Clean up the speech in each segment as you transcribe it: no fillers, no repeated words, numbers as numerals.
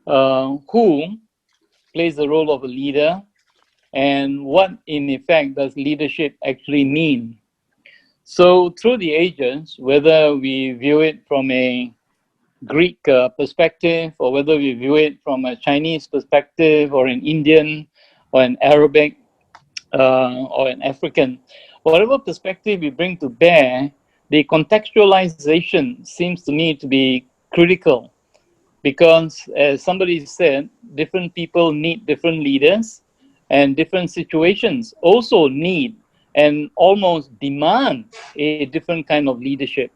who plays the role of a leader, and what in effect does leadership actually mean. So through the ages, whether we view it from a Greek perspective, or whether we view it from a Chinese perspective, or an Indian, or an Arabic, or an African, whatever perspective we bring to bear, the contextualization seems to me to be critical, because, as somebody said, different people need different leaders, and different situations also need and almost demand a different kind of leadership.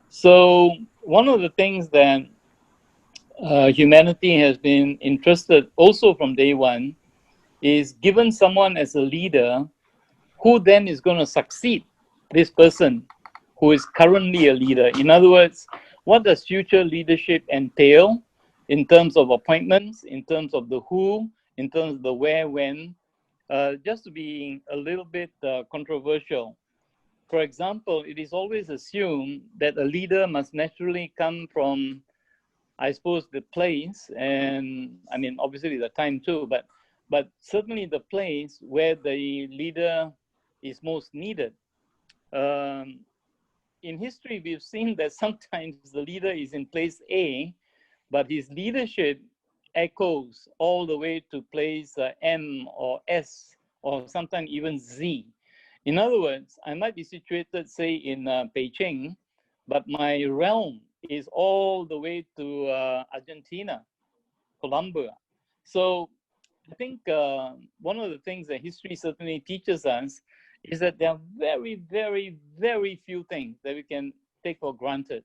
So, one of the things that humanity has been interested also from day one is, given someone as a leader, who then is going to succeed this person who is currently a leader? In other words, what does future leadership entail in terms of appointments, in terms of the who, in terms of the where, when? Just to be a little bit controversial, for example, it is always assumed that a leader must naturally come from, I suppose, the place, and I mean, obviously the time too, but certainly the place where the leader is most needed. Um, in history, we've seen that sometimes the leader is in place A, but his leadership echoes all the way to place M or S, or sometimes even Z. In other words, I might be situated, say, in Beijing, but my realm is all the way to Argentina, Colombia. So I think one of the things that history certainly teaches us is that there are very, very, very few things that we can take for granted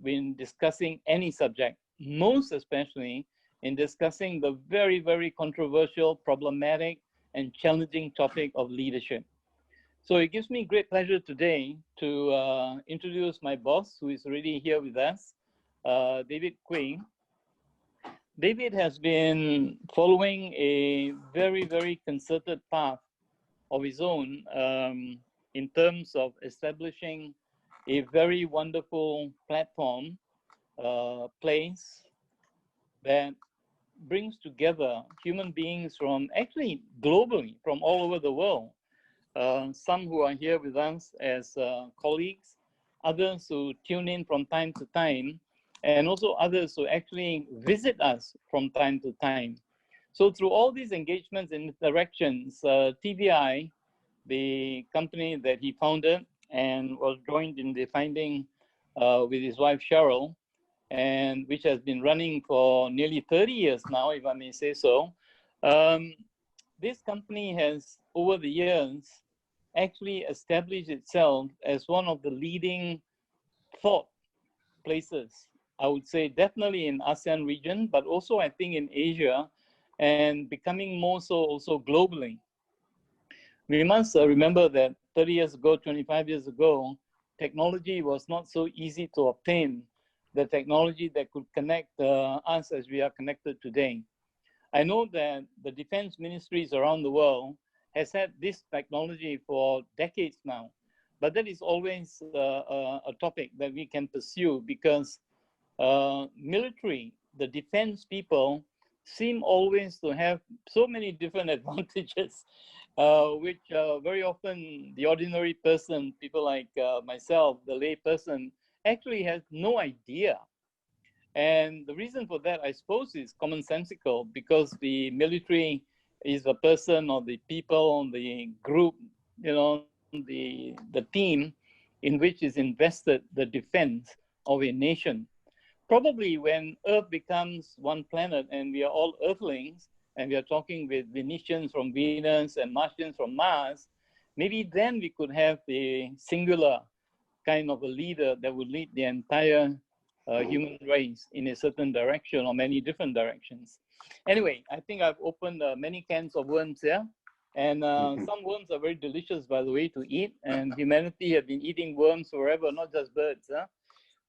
when discussing any subject, most especially in discussing the very, very controversial, problematic, and challenging topic of leadership. So it gives me great pleasure today to introduce my boss, who is already here with us, David Kwee. David has been following a very, very concerted path of his own, in terms of establishing a very wonderful platform, place that brings together human beings from, actually globally, from all over the world. Some who are here with us as colleagues, others who tune in from time to time, and also others who actually visit us from time to time. So through all these engagements and interactions, TVI, the company that he founded and was joined in the finding with his wife Cheryl, and which has been running for nearly 30 years now, if I may say so. Um, this company has, over the years, actually established itself as one of the leading thought places. I would say definitely in ASEAN region, but also I think in Asia, and becoming more so also globally. We must remember that 30 years ago, 25 years ago, technology was not so easy to obtain, the technology that could connect us as we are connected today. I know that the defense ministries around the world has had this technology for decades now, but that is always a topic that we can pursue, because military, the defense people, seem always to have so many different advantages, which very often the ordinary person, people like myself, the lay person, actually has no idea. And the reason for that, I suppose, is commonsensical, because the military is a person or the people, the group, the team in which is invested the defense of a nation. Probably when Earth becomes one planet and we are all Earthlings, and we are talking with Venetians from Venus and Martians from Mars, maybe then we could have a singular kind of a leader that would lead the entire human race in a certain direction or many different directions. Anyway, I think I've opened many cans of worms here. And some worms are very delicious, by the way, to eat. And humanity have been eating worms forever, not just birds.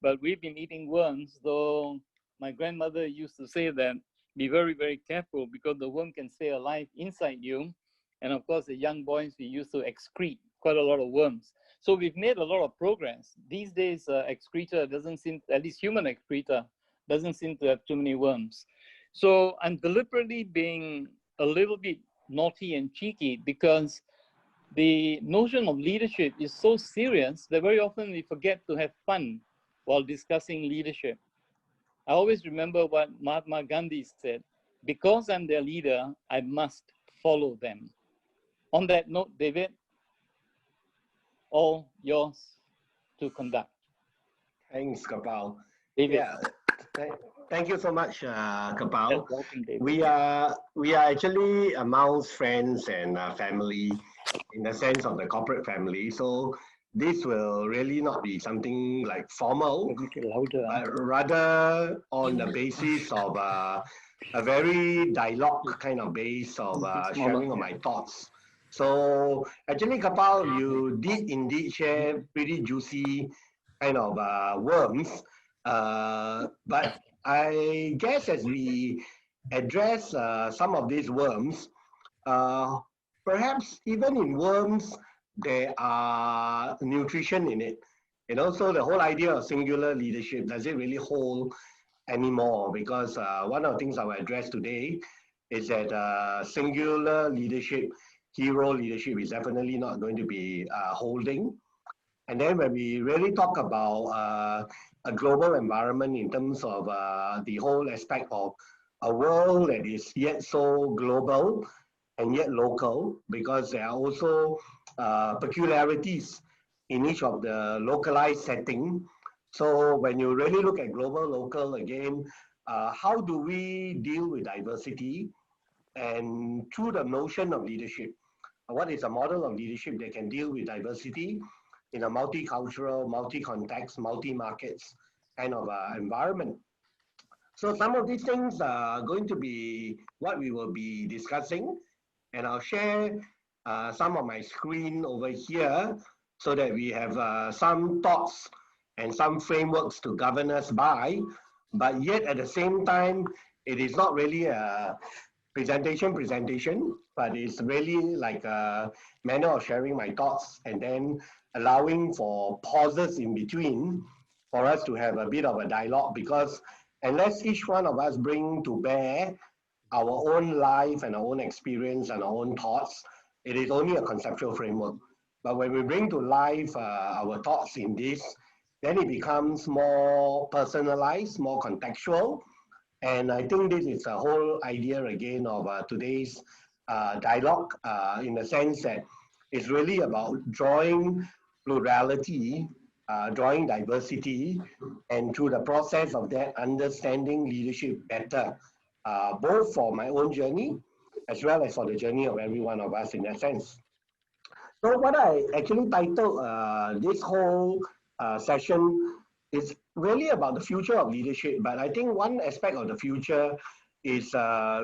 But we've been eating worms, though my grandmother used to say that be very, very careful, because the worm can stay alive inside you. And of course, the young boys, we used to excrete quite a lot of worms. So we've made a lot of progress. These days, excreta doesn't seem, at least human excreta, doesn't seem to have too many worms. So I'm deliberately being a little bit naughty and cheeky because the notion of leadership is so serious that very often we forget to have fun while discussing leadership. I always remember what Mahatma Gandhi said, because I'm their leader, I must follow them. On that note, David, all yours to conduct. Thanks, Kapal. David. Yeah, thank you so much, Kapal. Welcome, David. We are actually amongst friends and family in the sense of the corporate family. So this will really not be something like formal, Make it louder. but rather on the basis of a very dialogue kind of base of sharing of my thoughts. So actually, Kapal, you did indeed share pretty juicy kind of worms. But I guess as we address some of these worms, uh, perhaps even in worms, there are nutrition in it. You know, so the whole idea of singular leadership, does it really hold anymore? Because one of the things I will address today is that singular leadership, hero leadership is definitely not going to be holding. And then when we really talk about a global environment in terms of the whole aspect of a world that is yet so global and yet local, because there are also peculiarities in each of the localized setting. So when you really look at global, local again, how do we deal with diversity? And through the notion of leadership, what is a model of leadership that can deal with diversity in a multicultural, multi-context, multi-markets kind of environment? So some of these things are going to be what we will be discussing, and I'll share some of my screen over here so that we have some thoughts and some frameworks to govern us by, but yet at the same time, it is not really a presentation, but it's really like a manner of sharing my thoughts and then allowing for pauses in between for us to have a bit of a dialogue, because unless each one of us bring to bear our own life and our own experience and our own thoughts, it is only a conceptual framework. But when we bring to life our thoughts in this, then it becomes more personalized, more contextual. And I think this is the whole idea again of today's dialogue, in the sense that it's really about drawing plurality, drawing diversity, and through the process of that, understanding leadership better, both for my own journey as well as for the journey of every one of us in that sense. So what I actually titled this whole session is really about the future of leadership. But I think one aspect of the future is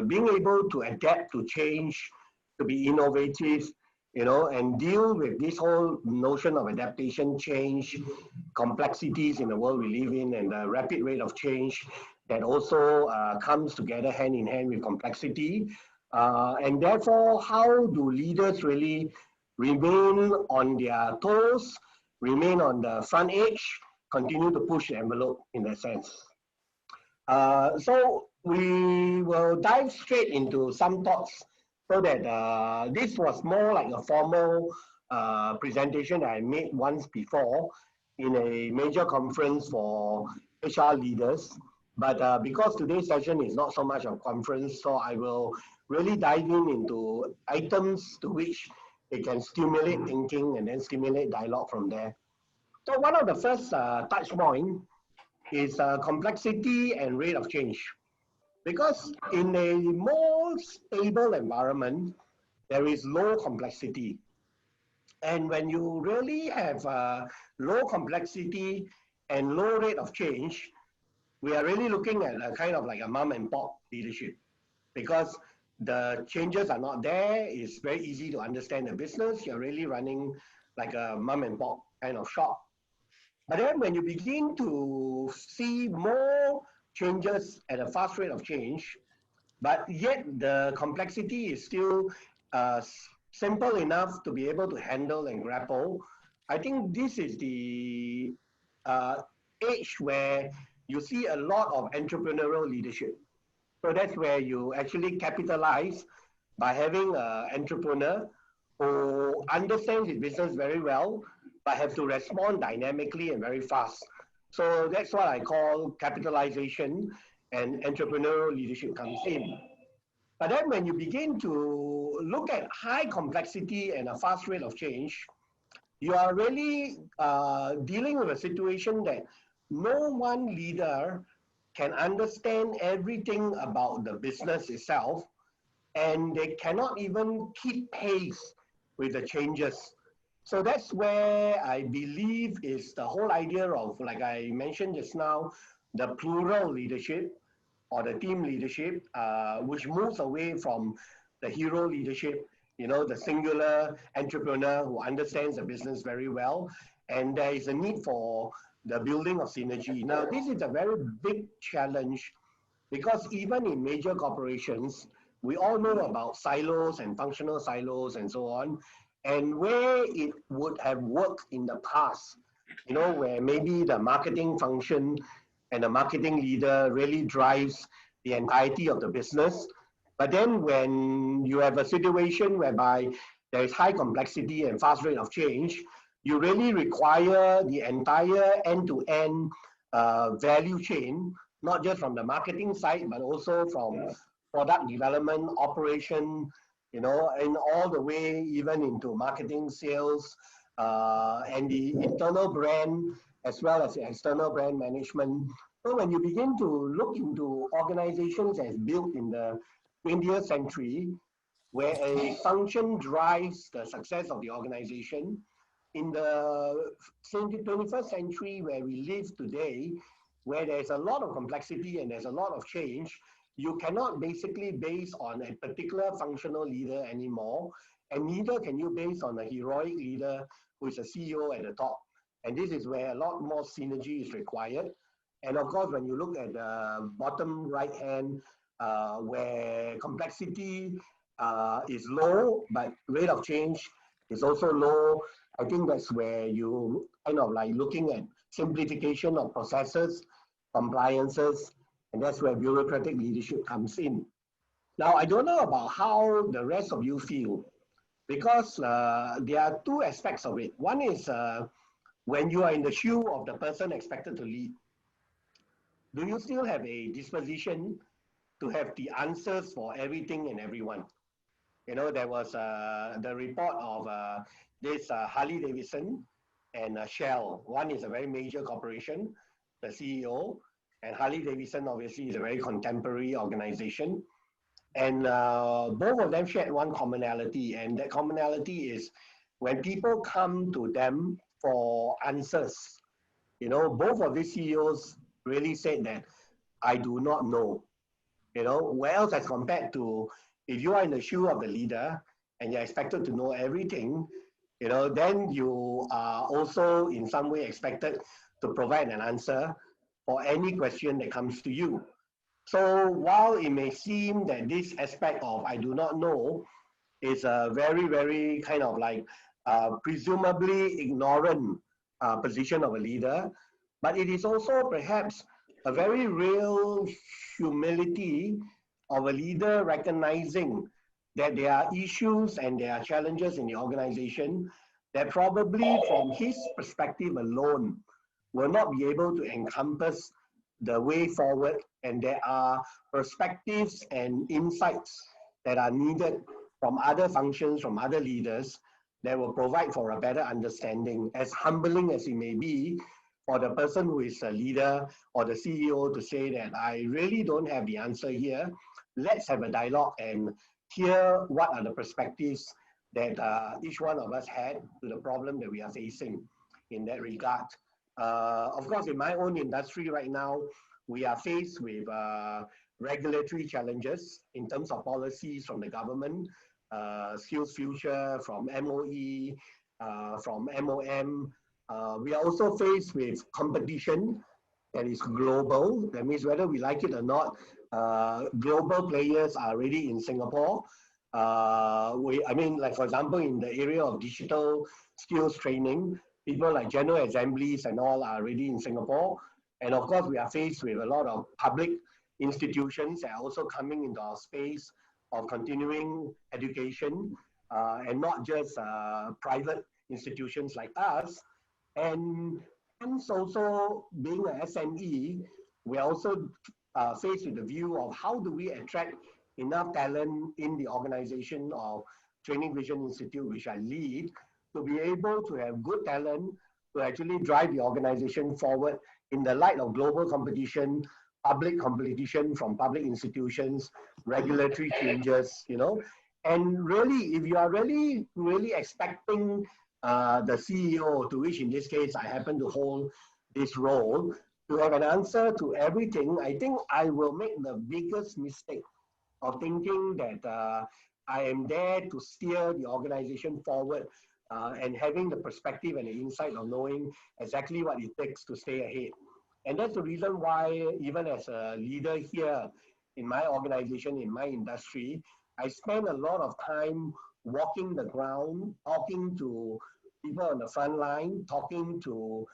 being able to adapt to change, to be innovative, you know, and deal with this whole notion of adaptation, change, complexities in the world we live in, and the rapid rate of change that also comes together hand in hand with complexity. And therefore, how do leaders really remain on their toes, remain on the front edge, continue to push the envelope in that sense? So we will dive straight into some thoughts, so that this was more like a formal presentation that I made once before in a major conference for HR leaders. But because today's session is not so much a conference, so I will really dive into items to which it can stimulate thinking and then stimulate dialogue from there. So one of the first touch point is complexity and rate of change. Because in a more stable environment, there is low complexity. And when you really have low complexity and low rate of change, we are really looking at a kind of like a mom and pop leadership, because the changes are not there. It's very easy to understand the business. You're really running like a mom and pop kind of shop. But then when you begin to see more changes at a fast rate of change, but yet the complexity is still simple enough to be able to handle and grapple, I think this is the age where you see a lot of entrepreneurial leadership. So that's where you actually capitalize by having an entrepreneur who understands his business very well, but have to respond dynamically and very fast. So that's what I call capitalization, and entrepreneurial leadership comes in. But then when you begin to look at high complexity and a fast rate of change, you are really dealing with a situation that no one leader can understand everything about the business itself, and they cannot even keep pace with the changes. So that's where I believe is the whole idea of, like I mentioned just now, the plural leadership or the team leadership, which moves away from the hero leadership, the singular entrepreneur who understands the business very well. And there is a need for the building of synergy. Now, this is a very big challenge because even in major corporations, we all know about silos and functional silos and so on. And where it would have worked in the past, where maybe the marketing function and the marketing leader really drives the entirety of the business. But then when you have a situation whereby there is high complexity and fast rate of change, you really require the entire end-to-end value chain, not just from the marketing side, but also from product development, operation, and all the way even into marketing, sales, and the internal brand, as well as the external brand management. So when you begin to look into organizations as built in the 20th century, where a function drives the success of the organization, in the 21st century where we live today, where there's a lot of complexity and there's a lot of change, you cannot basically base on a particular functional leader anymore, and neither can you base on a heroic leader who is a CEO at the top. And this is where a lot more synergy is required. And of course, when you look at the bottom right hand, where complexity is low, but rate of change is also low, I think that's where you kind of like looking at simplification of processes, compliances, and that's where bureaucratic leadership comes in. Now, I don't know about how the rest of you feel, because there are two aspects of it. One is when you are in the shoe of the person expected to lead, do you still have a disposition to have the answers for everything and everyone? There was the report of this Harley Davidson and Shell. One is a very major corporation, the CEO, and Harley Davidson obviously is a very contemporary organization. And both of them shared one commonality, and that commonality is when people come to them for answers, both of these CEOs really said that, I do not know. Where else as compared to if you are in the shoe of the leader and you're expected to know everything, then you are also in some way expected to provide an answer for any question that comes to you. So while it may seem that this aspect of I do not know is a very, very kind of like presumably ignorant position of a leader, but it is also perhaps a very real humility of a leader recognizing that there are issues and there are challenges in the organization that probably from his perspective alone will not be able to encompass the way forward, and there are perspectives and insights that are needed from other functions, from other leaders that will provide for a better understanding, as humbling as it may be for the person who is a leader or the CEO to say that I really don't have the answer here. Let's have a dialogue and hear what are the perspectives that each one of us had to the problem that we are facing in that regard. Of course, in my own industry right now, we are faced with regulatory challenges in terms of policies from the government, Skills Future, from MOE, from MOM. We are also faced with competition that is global. That means whether we like it or not, global players are already in Singapore. Like for example, in the area of digital skills training, people like General Assemblies and all are already in Singapore. And of course, we are faced with a lot of public institutions are also coming into our space of continuing education, and not just private institutions like us. And hence also being an SME, we're also faced with the view of how do we attract enough talent in the organization of Training Vision Institute, which I lead, to be able to have good talent to actually drive the organization forward in the light of global competition, public competition from public institutions, regulatory changes, you know. And really, if you are really expecting the CEO, to which in this case I happen to hold this role, to have an answer to everything, I think I will make the biggest mistake of thinking that I am there to steer the organization forward, and having the perspective and the insight of knowing exactly what it takes to stay ahead. And that's the reason why, even as a leader here in my organization, in my industry, I spend a lot of time walking the ground, talking to people on the front line, talking to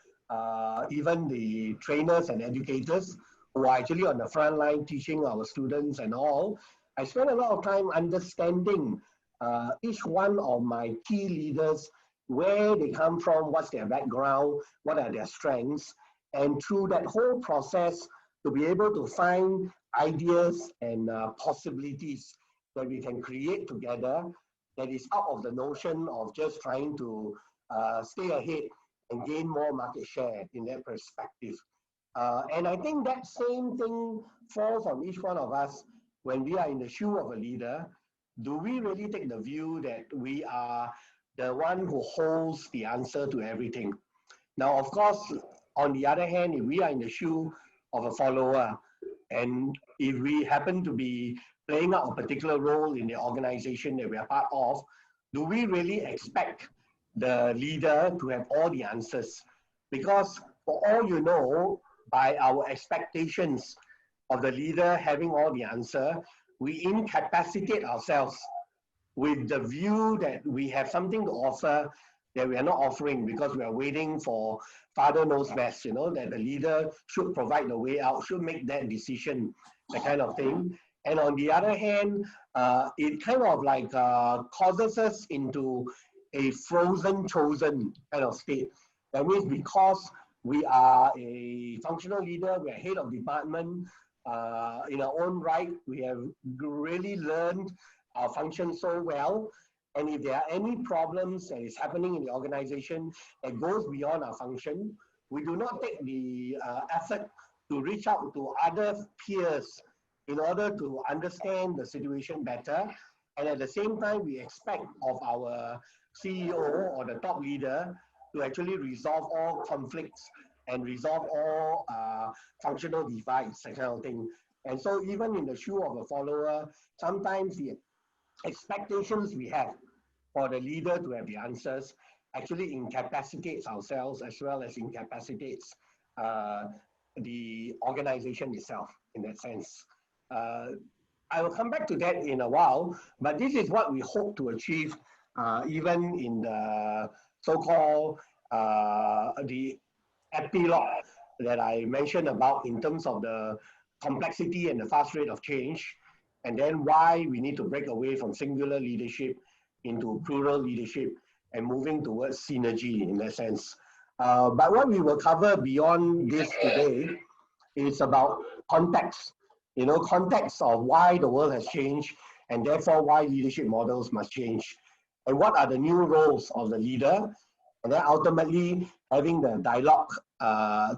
even the trainers and educators who are actually on the front line teaching our students and all. I spend a lot of time understanding each one of my key leaders, where they come from, what's their background, what are their strengths, and through that whole process, to be able to find ideas and possibilities that we can create together that is out of the notion of just trying to stay ahead and gain more market share in that perspective. And I think that same thing falls on each one of us when we are in the shoe of a leader. Do we really take the view that we are the one who holds the answer to everything? Now, of course, on the other hand, if we are in the shoe of a follower, and if we happen to be playing out a particular role in the organization that we are part of, do we really expect the leader to have all the answers? Because for all you know, by our expectations of the leader having all the answer, we incapacitate ourselves with the view that we have something to offer that we are not offering because we are waiting for Father knows best, you know, that the leader should provide the way out, should make that decision, that kind of thing. And on the other hand, it kind of like causes us into a frozen chosen kind of state. That means because we are a functional leader, we are head of department, in our own right, we have really learned our function so well. And if there are any problems that is happening in the organization that goes beyond our function, we do not take the effort to reach out to other peers in order to understand the situation better. And at the same time, we expect of our CEO or the top leader to actually resolve all conflicts and resolve all functional divides, that kind of thing. And so even in the shoe of a follower, sometimes the expectations we have for the leader to have the answers actually incapacitates ourselves as well as incapacitates the organization itself in that sense. I will come back to that in a while, but this is what we hope to achieve even in the so-called the epilogue that I mentioned about in terms of the complexity and the fast rate of change, and then why we need to break away from singular leadership into plural leadership and moving towards synergy in that sense. But what we will cover beyond this today is about context, you know, context of why the world has changed and therefore why leadership models must change. And what are the new roles of the leader? And then ultimately having the dialogue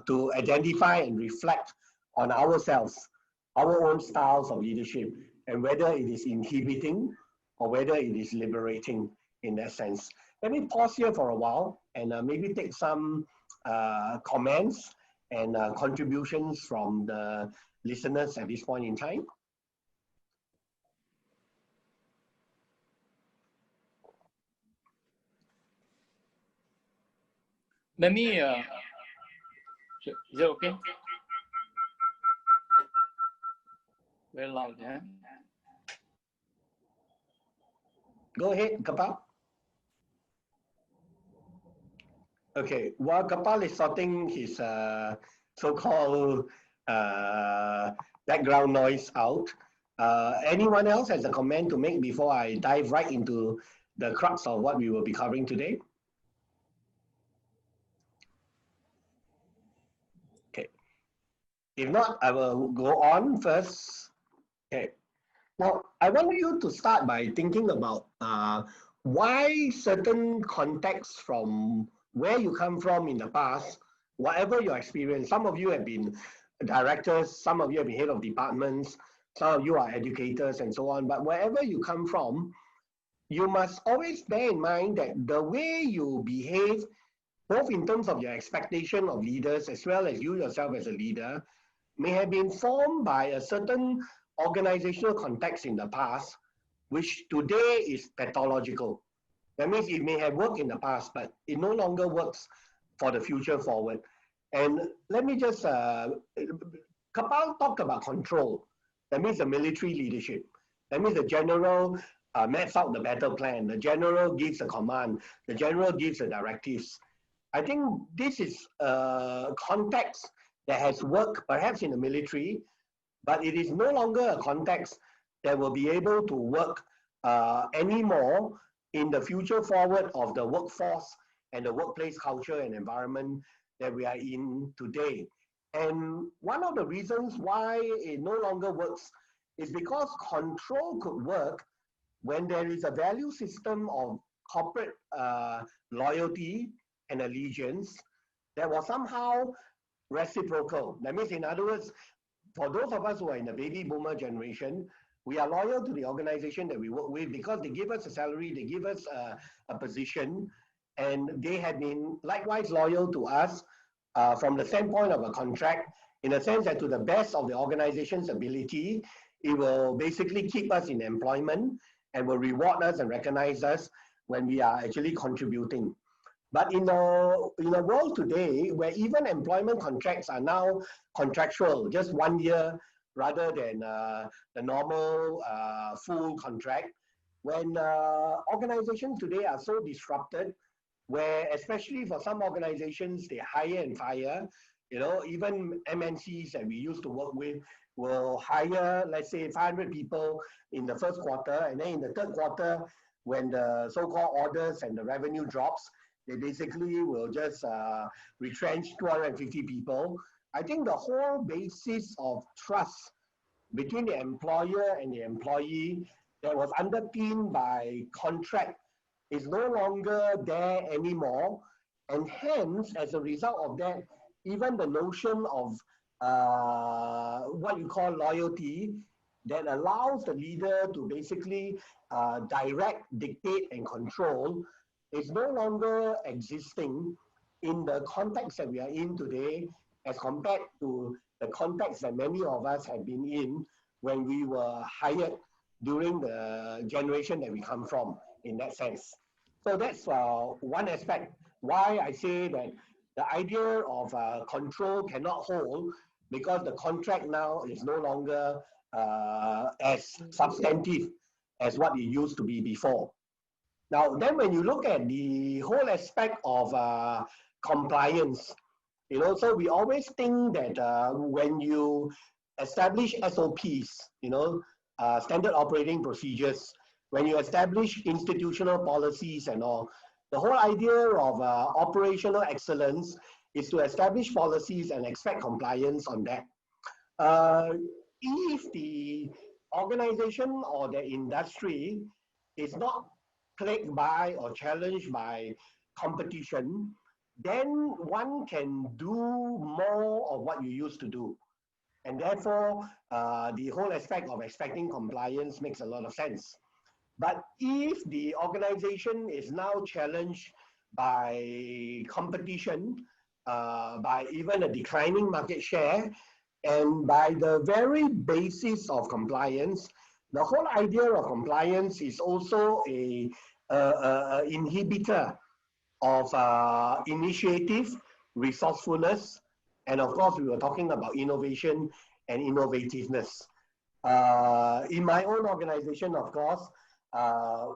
to identify and reflect on ourselves, our own styles of leadership, and whether it is inhibiting or whether it is liberating in that sense. Let me pause here for a while and maybe take some comments and contributions from the listeners at this point in time. Let me, is it okay? Very loud, yeah? Go ahead, Kapal. Okay, while Kapal is sorting his so-called background noise out. Anyone else has a comment to make before I dive right into the crux of what we will be covering today? Okay. If not, I will go on first. Okay. Now, I want you to start by thinking about why certain contexts from where you come from in the past, whatever your experience, some of you have been directors, some of you have been head of departments, some of you are educators and so on, but wherever you come from, you must always bear in mind that the way you behave, both in terms of your expectation of leaders as well as you yourself as a leader, may have been formed by a certain organizational context in the past, which today is pathological. That means it may have worked in the past, but it no longer works for the future forward. And let me just, Kapal talked about control. That means the military leadership. That means the general maps out the battle plan. The general gives the command. The general gives the directives. I think this is a context that has worked perhaps in the military, but it is no longer a context that will be able to work anymore in the future forward of the workforce and the workplace culture and environment that we are in today. And one of the reasons why it no longer works is because control could work when there is a value system of corporate loyalty and allegiance that was somehow reciprocal. That means, in other words, for those of us who are in the baby boomer generation, we are loyal to the organization that we work with because they give us a salary, they give us a position, and they have been likewise loyal to us from the standpoint of a contract, in a sense that to the best of the organization's ability, it will basically keep us in employment and will reward us and recognize us when we are actually contributing. But in a world today where even employment contracts are now contractual, just 1 year rather than the normal full contract, when organizations today are so disrupted, where especially for some organizations, they hire and fire, you know, even MNCs that we used to work with will hire, let's say, 500 people in the first quarter, and then in the third quarter, when the so-called orders and the revenue drops, they basically will just retrench 250 people. I think the whole basis of trust between the employer and the employee that was underpinned by contract is no longer there anymore. And hence, as a result of that, even the notion of what you call loyalty that allows the leader to basically direct, dictate, and control is no longer existing in the context that we are in today as compared to the context that many of us have been in when we were hired during the generation that we come from, in that sense. So that's one aspect why I say that the idea of control cannot hold, because the contract now is no longer as substantive as what it used to be before. Now, then when you look at the whole aspect of compliance, you know, so we always think that when you establish SOPs, you know, standard operating procedures, when you establish institutional policies and all, the whole idea of operational excellence is to establish policies and expect compliance on that. If the organization or the industry is not plagued by or challenged by competition, then one can do more of what you used to do. And therefore, the whole aspect of expecting compliance makes a lot of sense. But if the organization is now challenged by competition, by even a declining market share, and by the very basis of compliance, the whole idea of compliance is also a inhibitor of initiative, resourcefulness, and of course, we were talking about innovation and innovativeness. In my own organization, of course,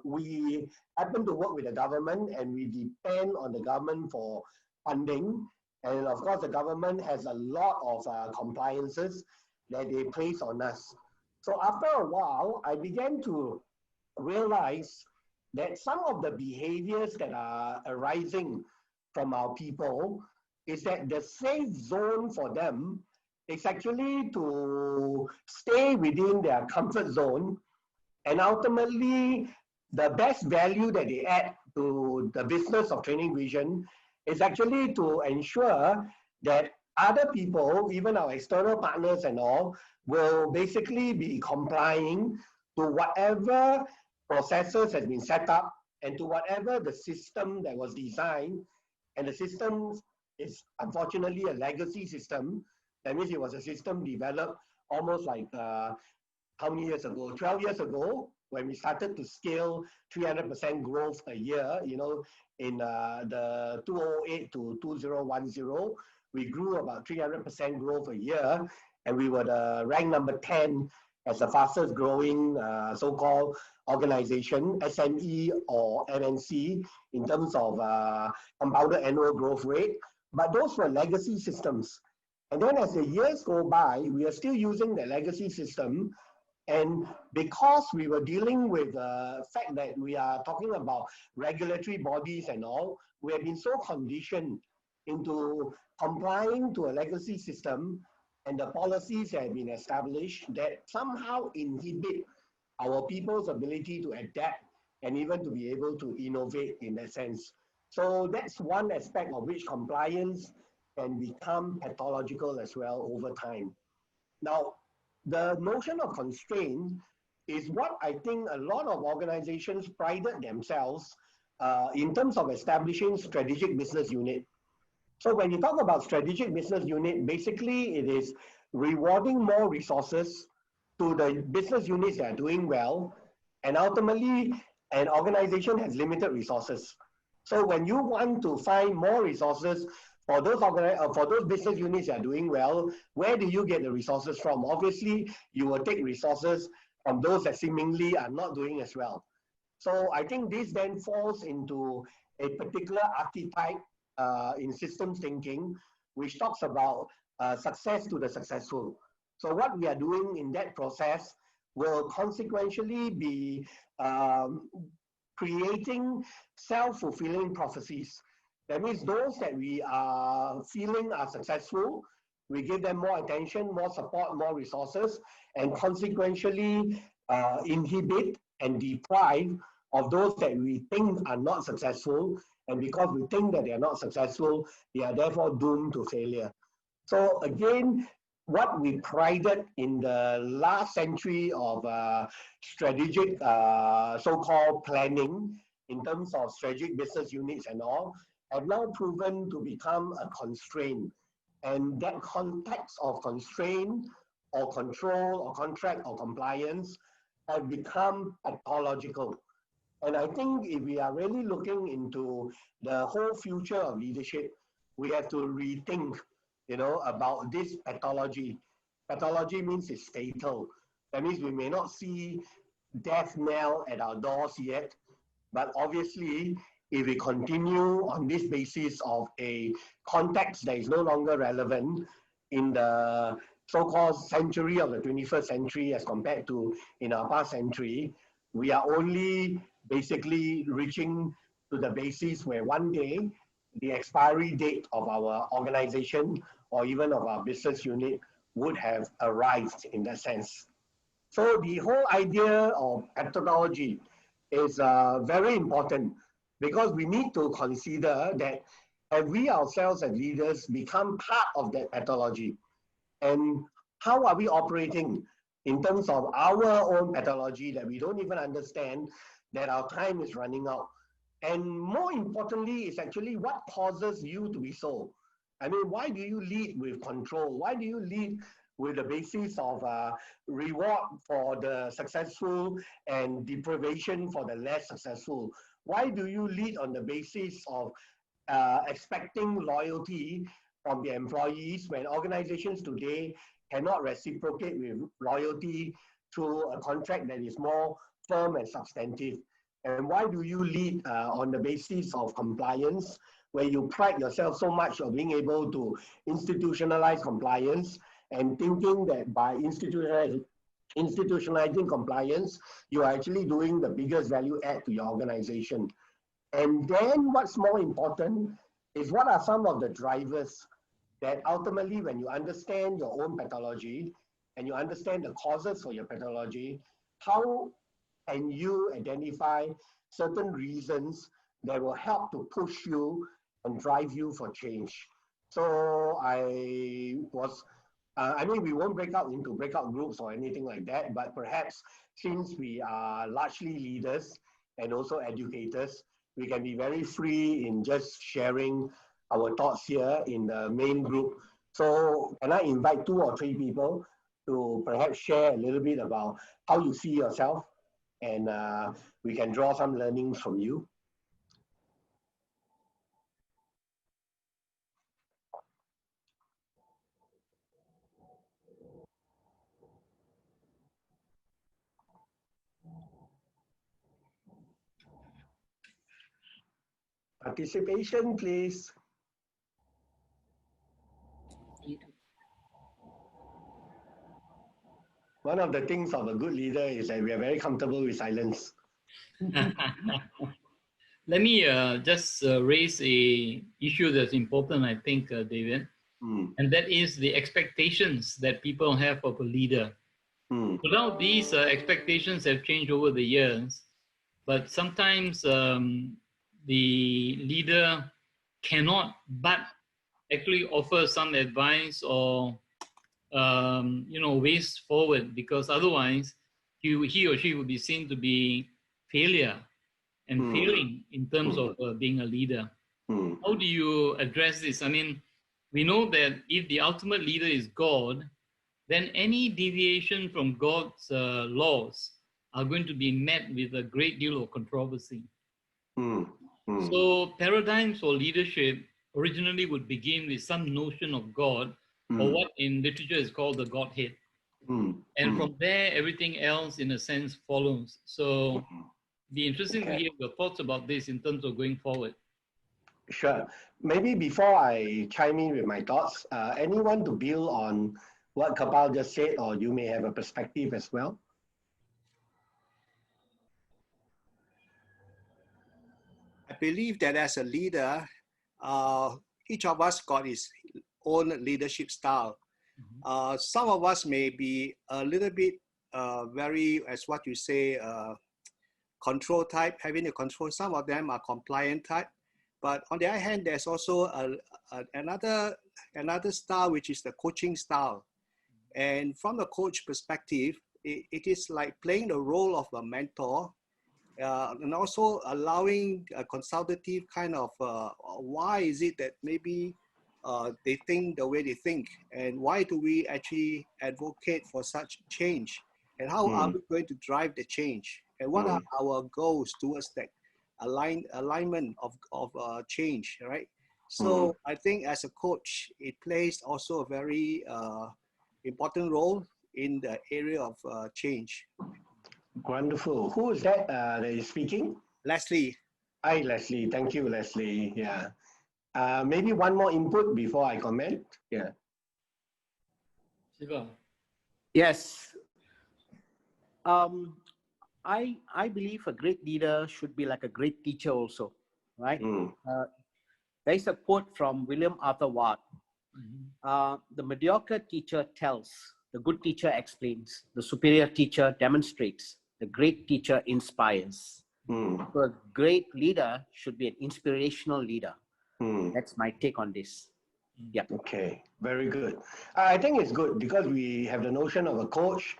we happen to work with the government and we depend on the government for funding. And of course, the government has a lot of compliances that they place on us. So after a while, I began to realize that some of the behaviors that are arising from our people is that the safe zone for them is actually to stay within their comfort zone, and ultimately the best value that they add to the business of Training Vision is actually to ensure that other people, even our external partners and all, will basically be complying to whatever processes has been set up and to whatever the system that was designed. And the system is unfortunately a legacy system. That means it was a system developed almost like how many years ago? 12 years ago, when we started to scale 300% growth a year, you know, in the 2008 to 2010, we grew about 300% growth a year, and we were the ranked number 10 as the fastest growing so-called organization, SME or MNC, in terms of compounded annual growth rate. But those were legacy systems. And then as the years go by, we are still using the legacy system. And because we were dealing with the fact that we are talking about regulatory bodies and all, we have been so conditioned into complying to a legacy system and the policies that have been established that somehow inhibit our people's ability to adapt and even to be able to innovate in that sense. So that's one aspect of which compliance can become pathological as well over time. Now, the notion of constraint is what I think a lot of organizations prided themselves in terms of establishing strategic business unit. So when you talk about strategic business unit, basically it is rewarding more resources to the business units that are doing well, and ultimately an organization has limited resources. So when you want to find more resources for those business units that are doing well, where do you get the resources from? Obviously, you will take resources from those that seemingly are not doing as well. So I think this then falls into a particular archetype in systems thinking, which talks about success to the successful. So what we are doing in that process will consequentially be creating self-fulfilling prophecies. That means those that we are feeling are successful, we give them more attention, more support, more resources, and consequentially inhibit and deprive of those that we think are not successful. And because we think that they are not successful, they are therefore doomed to failure. So again, what we prided in the last century of strategic so-called planning in terms of strategic business units and all, have now proven to become a constraint. And that context of constraint or control or contract or compliance have become pathological. And I think if we are really looking into the whole future of leadership, we have to rethink, about this pathology. Pathology means it's fatal. That means we may not see death knell at our doors yet, but obviously, if we continue on this basis of a context that is no longer relevant in the so-called century of the 21st century as compared to in our past century, we are only basically reaching to the basis where one day the expiry date of our organization or even of our business unit would have arrived in that sense. So the whole idea of methodology is very important because we need to consider that have we ourselves as leaders become part of that pathology, and how are we operating in terms of our own pathology that we don't even understand that our time is running out. And more importantly, is actually what causes you to be so. I mean, why do you lead with control? Why do you lead with the basis of reward for the successful and deprivation for the less successful? Why do you lead on the basis of expecting loyalty from the employees when organizations today cannot reciprocate with loyalty through a contract that is more firm and substantive? And why do you lead on the basis of compliance, where you pride yourself so much of being able to institutionalize compliance, and thinking that by institutionalizing compliance, you are actually doing the biggest value add to your organization. And then what's more important is what are some of the drivers that ultimately, when you understand your own pathology and you understand the causes for your pathology, how can you identify certain reasons that will help to push you and drive you for change? So I mean, we won't break out into breakout groups or anything like that, but perhaps since we are largely leaders and also educators, we can be very free in just sharing our thoughts here in the main group. So can I invite 2 or 3 people to perhaps share a little bit about how you see yourself, and we can draw some learnings from you. Participation, please. One of the things of a good leader is that we are very comfortable with silence. Let me just raise a issue that's important, I think, David, and that is the expectations that people have of a leader. So now these expectations have changed over the years, but sometimes the leader cannot but actually offer some advice or ways forward, because otherwise he or she would be seen to be failure and failing in terms of being a leader. How do you address this? I mean, we know that if the ultimate leader is God, then any deviation from God's laws are going to be met with a great deal of controversy. So paradigms for leadership originally would begin with some notion of God, or what in literature is called the Godhead. And from there, everything else, in a sense, follows. So be interesting to hear your thoughts about this in terms of going forward. Sure. Maybe before I chime in with my thoughts, anyone to build on what Kapal just said, or you may have a perspective as well? I believe that as a leader, each of us got his own leadership style. Some of us may be a little bit very, as what you say, control type, having a control. Some of them are compliant type. But on the other hand, there's also another style, which is the coaching style. And from the coach perspective, it is like playing the role of a mentor, and also allowing a consultative kind of why is it that maybe they think the way they think, and why do we actually advocate for such change, and how are we going to drive the change, and what are our goals towards that alignment of change, right? So I think as a coach, it plays also a very important role in the area of change. Wonderful. Who is that that is speaking? Leslie. Hi, Leslie. Thank you, Leslie. Yeah. Maybe one more input before I comment. Yeah. Shiva. Yes. I believe a great leader should be like a great teacher also, right? There's a quote from William Arthur Ward. The mediocre teacher tells, the good teacher explains, the superior teacher demonstrates, the great teacher inspires. So a great leader should be an inspirational leader. That's my take on this. Yeah. Okay, very good. I think it's good because we have the notion of a coach,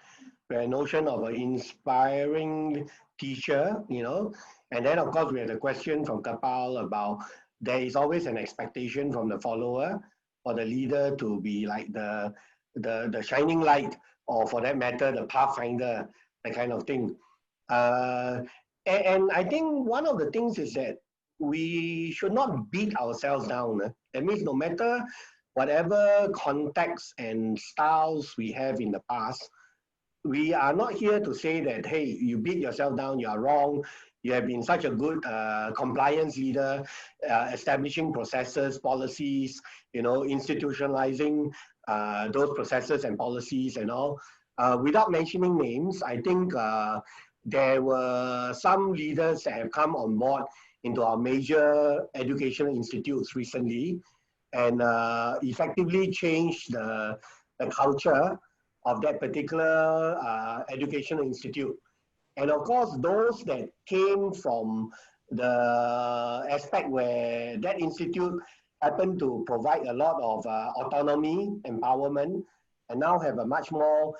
we have a notion of an inspiring teacher, and then of course we have the question from Kapal about there is always an expectation from the follower or the leader to be like the shining light, or for that matter, the pathfinder, that kind of thing. And I think one of the things is that we should not beat ourselves down. That means no matter whatever context and styles we have in the past, we are not here to say that, hey, you beat yourself down, you are wrong. You have been such a good compliance leader, establishing processes, policies, institutionalizing those processes and policies and all. Without mentioning names, I think there were some leaders that have come on board into our major educational institutes recently and effectively changed the culture of that particular educational institute. And of course, those that came from the aspect where that institute happened to provide a lot of autonomy, empowerment, and now have a much more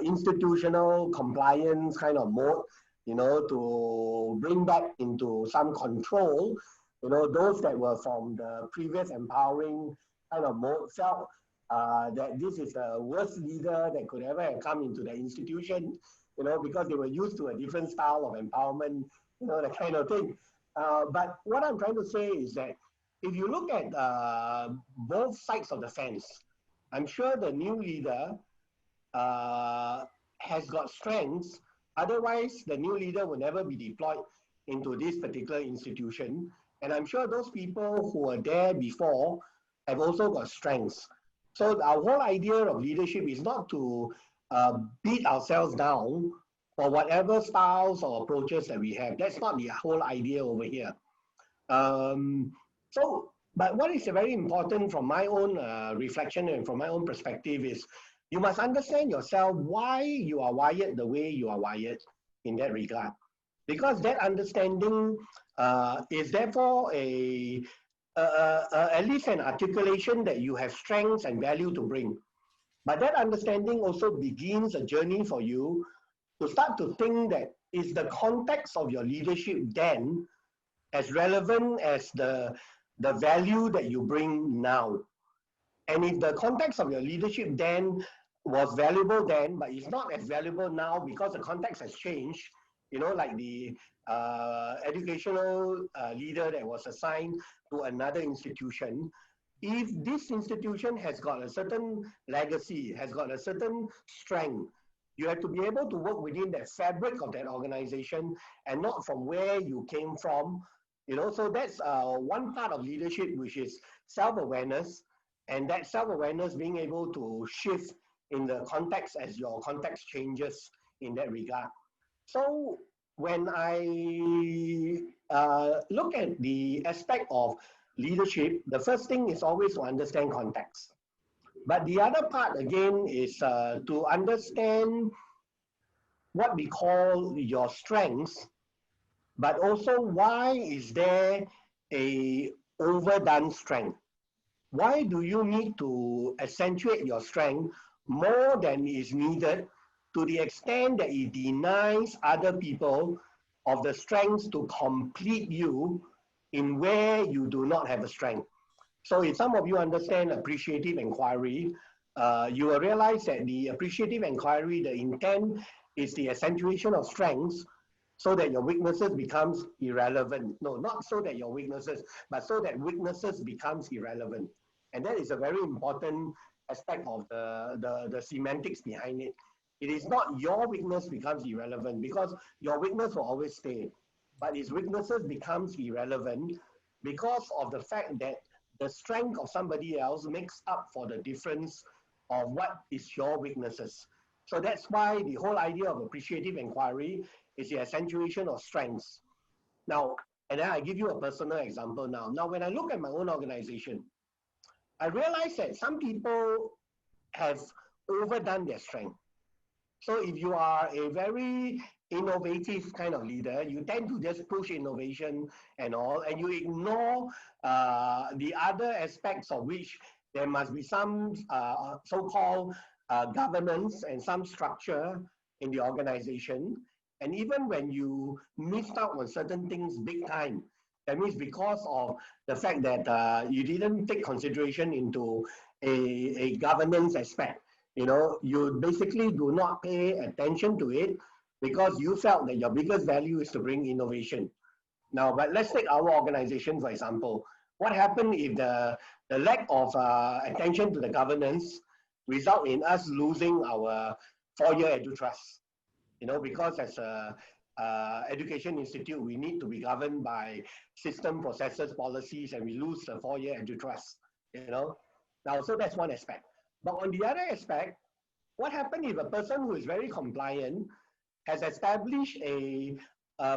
institutional compliance kind of mode, you know, to bring back into some control, you know, those that were from the previous empowering kind of mode felt that this is the worst leader that could ever have come into the institution, you know, because they were used to a different style of empowerment, you know, that kind of thing. But what I'm trying to say is that if you look at both sides of the fence, I'm sure the new leader has got strengths. Otherwise, the new leader will never be deployed into this particular institution. And I'm sure those people who were there before have also got strengths. So our whole idea of leadership is not to beat ourselves down for whatever styles or approaches that we have. That's not the whole idea over here. But what is very important from my own reflection and from my own perspective is you must understand yourself why you are wired the way you are wired in that regard. Because that understanding is therefore at least an articulation that you have strengths and value to bring. But that understanding also begins a journey for you to start to think that is the context of your leadership then as relevant as the value that you bring now. And if the context of your leadership then was valuable then, but it's not as valuable now because the context has changed, you know, like the educational leader that was assigned to another institution, if this institution has got a certain legacy, has got a certain strength, you have to be able to work within the fabric of that organization and not from where you came from. You know, so that's one part of leadership, which is self-awareness, and that self-awareness being able to shift in the context as your context changes in that regard. So when I look at the aspect of leadership, the first thing is always to understand context. But the other part again is to understand what we call your strengths, but also why is there a overdone strength? Why do you need to accentuate your strength more than is needed to the extent that it denies other people of the strengths to complete you in where you do not have a strength? So if some of you understand appreciative inquiry, you will realize that the appreciative inquiry, the intent is the accentuation of strengths so that your weaknesses becomes irrelevant. No, not so that your weaknesses, but so that weaknesses becomes irrelevant. And that is a very important aspect of the semantics behind it. It is not your weakness becomes irrelevant because your weakness will always stay, but its weaknesses becomes irrelevant because of the fact that the strength of somebody else makes up for the difference of what is your weaknesses. So that's why the whole idea of appreciative inquiry is the accentuation of strengths. Now, and then I give you a personal example now. Now, when I look at my own organization, I realize that some people have overdone their strength. So if you are a very innovative kind of leader, you tend to just push innovation and all, and you ignore the other aspects of which there must be some so-called governance and some structure in the organization. And even when you missed out on certain things big time, that means because of the fact that you didn't take consideration into a governance aspect. You know, you basically do not pay attention to it because you felt that your biggest value is to bring innovation. Now, but let's take our organization, for example. What happened if the lack of attention to the governance result in us losing our 4-year EduTrust? You know, because as a education institute, we need to be governed by system, processes, policies, and we lose the 4-year EduTrust, you know. Now, so that's one aspect. But on the other aspect, what happens if a person who is very compliant has established a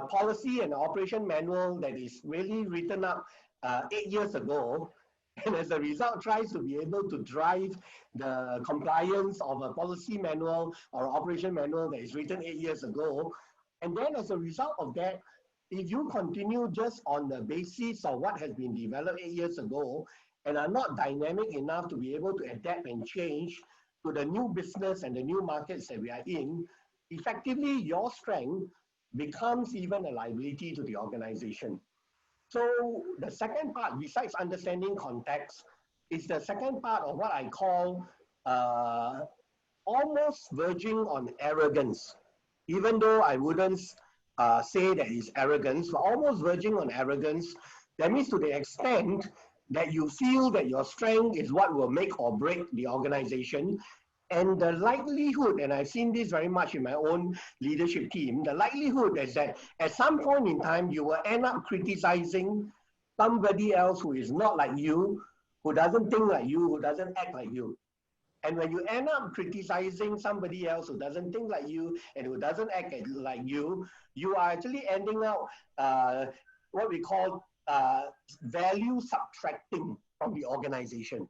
policy and operation manual that is really written up 8 years ago, and as a result tries to be able to drive the compliance of a policy manual or operation manual that is written 8 years ago, and then as a result of that, if you continue just on the basis of what has been developed 8 years ago and are not dynamic enough to be able to adapt and change to the new business and the new markets that we are in, effectively your strength becomes even a liability to the organization. So the second part, besides understanding context, is the second part of what I call almost verging on arrogance. Even though I wouldn't say that it's arrogance, but almost verging on arrogance. That means to the extent that you feel that your strength is what will make or break the organization. And the likelihood, and I've seen this very much in my own leadership team, the likelihood is that at some point in time, you will end up criticizing somebody else who is not like you, who doesn't think like you, who doesn't act like you. And when you end up criticizing somebody else who doesn't think like you and who doesn't act like you, you are actually ending up what we call value subtracting from the organization.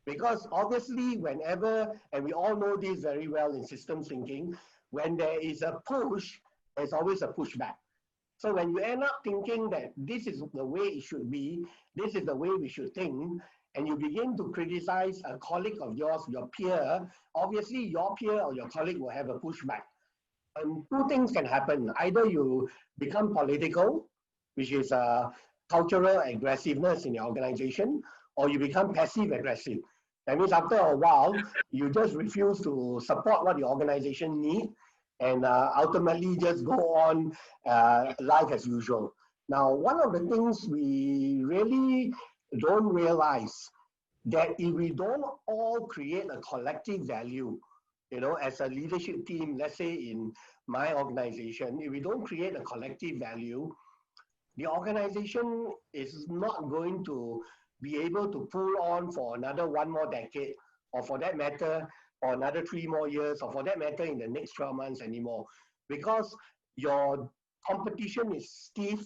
Because obviously whenever, and we all know this very well in systems thinking, when there is a push, there's always a pushback. So when you end up thinking that this is the way it should be, this is the way we should think, and you begin to criticize a colleague of yours, your peer, obviously your peer or your colleague will have a pushback. And two things can happen. Either you become political, which is cultural aggressiveness in your organization, or you become passive aggressive. That means after a while, you just refuse to support what the organization needs and ultimately just go on life as usual. Now, one of the things we really don't realize that if we don't all create a collective value, you know, as a leadership team, let's say in my organization, if we don't create a collective value, the organization is not going to be able to pull on for another one more decade, or for that matter, or another 3 more years, or for that matter, in the next 12 months anymore. Because your competition is stiff,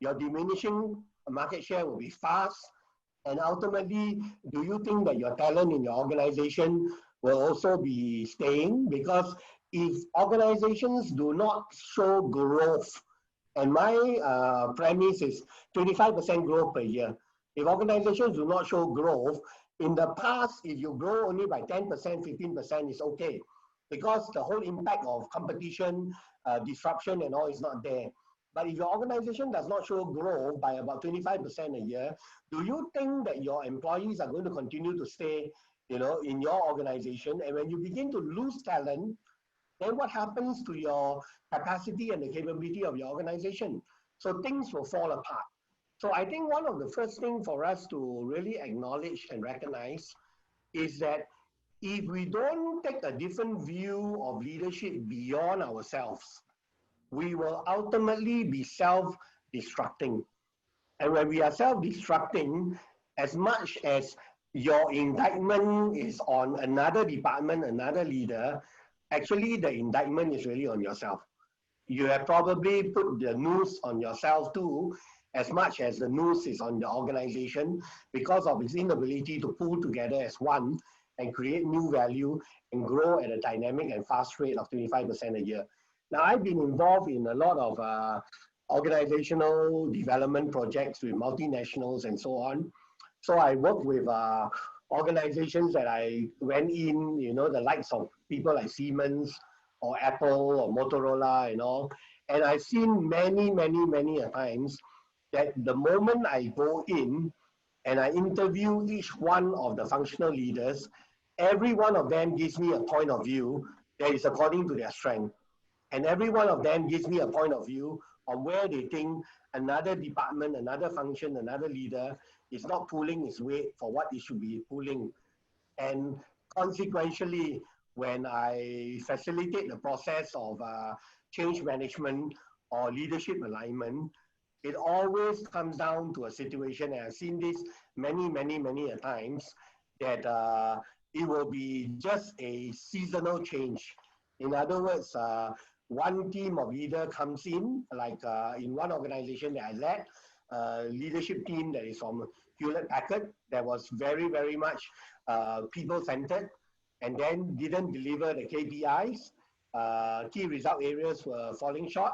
your diminishing market share will be fast, and ultimately, do you think that your talent in your organization will also be staying? Because if organizations do not show growth, and my premise is 25% growth per year. If organizations do not show growth, in the past, if you grow only by 10%, 15% is okay, because the whole impact of competition, disruption and all is not there. But if your organization does not show growth by about 25% a year, do you think that your employees are going to continue to stay, you know, in your organization? And when you begin to lose talent, then what happens to your capacity and the capability of your organization? So things will fall apart. So I think one of the first things for us to really acknowledge and recognize is that if we don't take a different view of leadership beyond ourselves, we will ultimately be self-destructing. And when we are self-destructing, as much as your indictment is on another department, another leader, actually the indictment is really on yourself. You have probably put the noose on yourself too, as much as the noose is on the organization, because of its inability to pull together as one and create new value and grow at a dynamic and fast rate of 25% a year. Now, I've been involved in a lot of organizational development projects with multinationals and so on. So I work with organizations that I went in, you know, the likes of people like Siemens or Apple or Motorola and all. And I've seen many a times that the moment I go in and I interview each one of the functional leaders, every one of them gives me a point of view that is according to their strength. And every one of them gives me a point of view on where they think another department, another function, another leader is not pulling its weight for what it should be pulling. And consequentially, when I facilitate the process of change management or leadership alignment, it always comes down to a situation, and I've seen this many a times, that it will be just a seasonal change. In other words, one team of leader comes in, like in one organization that I led, leadership team that is from Hewlett Packard, that was very, very much people-centered, and then didn't deliver the KPIs. Key result areas were falling short.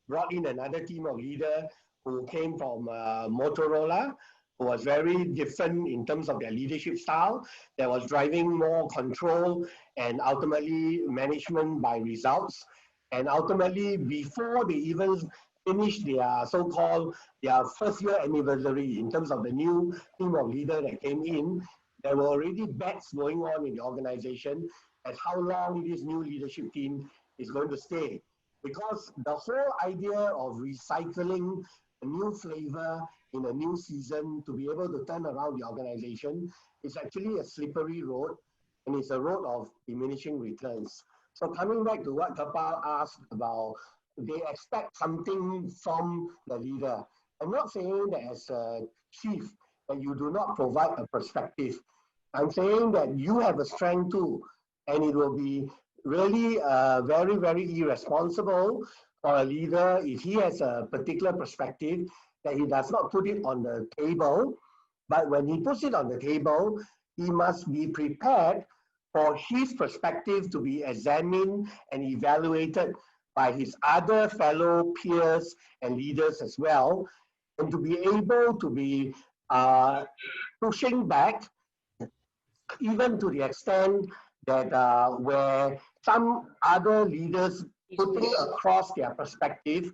Brought in another team of leader who came from Motorola, who was very different in terms of their leadership style, that was driving more control and ultimately management by results. And ultimately, before they even finished their so-called their first year anniversary in terms of the new team of leader that came in, there were already bets going on in the organization as how long this new leadership team is going to stay. Because the whole idea of recycling a new flavor in a new season to be able to turn around the organization is actually a slippery road, and it's a road of diminishing returns. So coming back to what Kapal asked about, they expect something from the leader. I'm not saying that as a chief that you do not provide a perspective. I'm saying that you have a strength too, and it will be really very, very irresponsible for a leader if he has a particular perspective that he does not put it on the table. But when he puts it on the table, he must be prepared for his perspective to be examined and evaluated by his other fellow peers and leaders as well, and to be able to be pushing back, even to the extent that where some other leaders putting across their perspective,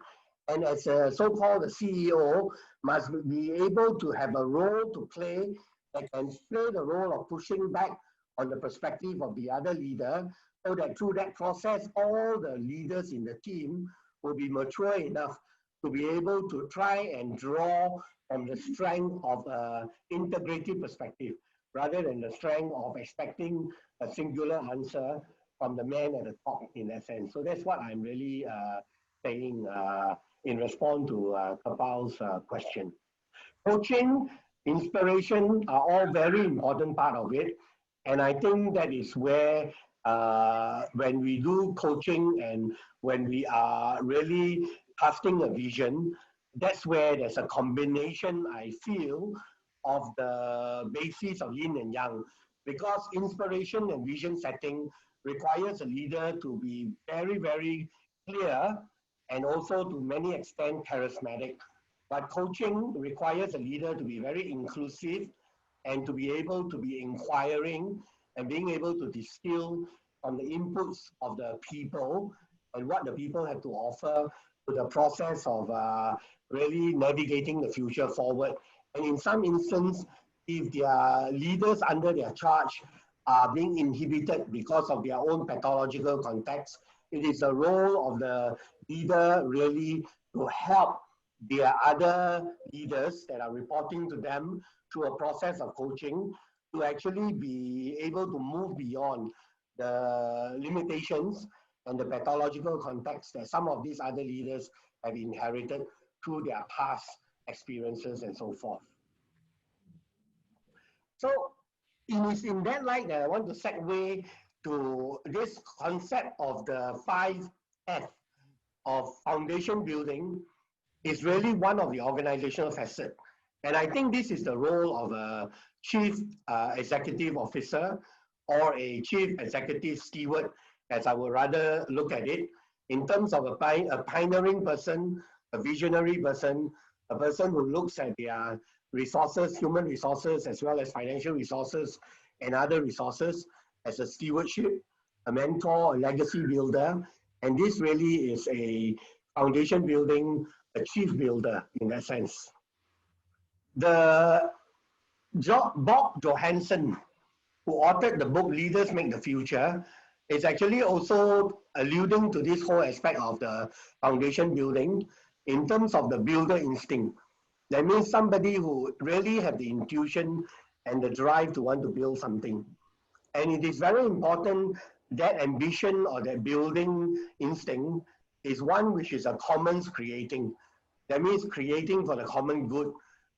and as a so-called CEO must be able to have a role to play that can play the role of pushing back on the perspective of the other leader, so that through that process, all the leaders in the team will be mature enough to be able to try and draw from the strength of integrative perspective, rather than the strength of expecting a singular answer from the man at the top in that sense. So that's what I'm really saying in response to Kapal's question. Coaching, inspiration are all very important part of it. And I think that is where when we do coaching and when we are really casting a vision, that's where there's a combination, I feel, of the basis of yin and yang. Because inspiration and vision setting requires a leader to be very, very clear and also to many extent charismatic. But coaching requires a leader to be very inclusive and to be able to be inquiring and being able to distill on the inputs of the people and what the people have to offer to the process of really navigating the future forward. And in some instances, if their leaders under their charge are being inhibited because of their own pathological context, it is the role of the leader really to help their other leaders that are reporting to them through a process of coaching to actually be able to move beyond the limitations and the pathological context that some of these other leaders have inherited through their past experiences and so forth. So it is in that light that I want to segue to this concept of the 5F of foundation building is really one of the organizational facets. And I think this is the role of a chief executive officer or a chief executive steward, as I would rather look at it, in terms of a pioneering person, a visionary person, a person who looks at their resources, human resources, as well as financial resources and other resources as a stewardship, a mentor, a legacy builder. And this really is a foundation building, a chief builder in that sense. The Bob Johansson, who authored the book Leaders Make the Future, is actually also alluding to this whole aspect of the foundation building in terms of the builder instinct. That means somebody who really have the intuition and the drive to want to build something. And it is very important that ambition or that building instinct is one which is a commons creating. That means creating for the common good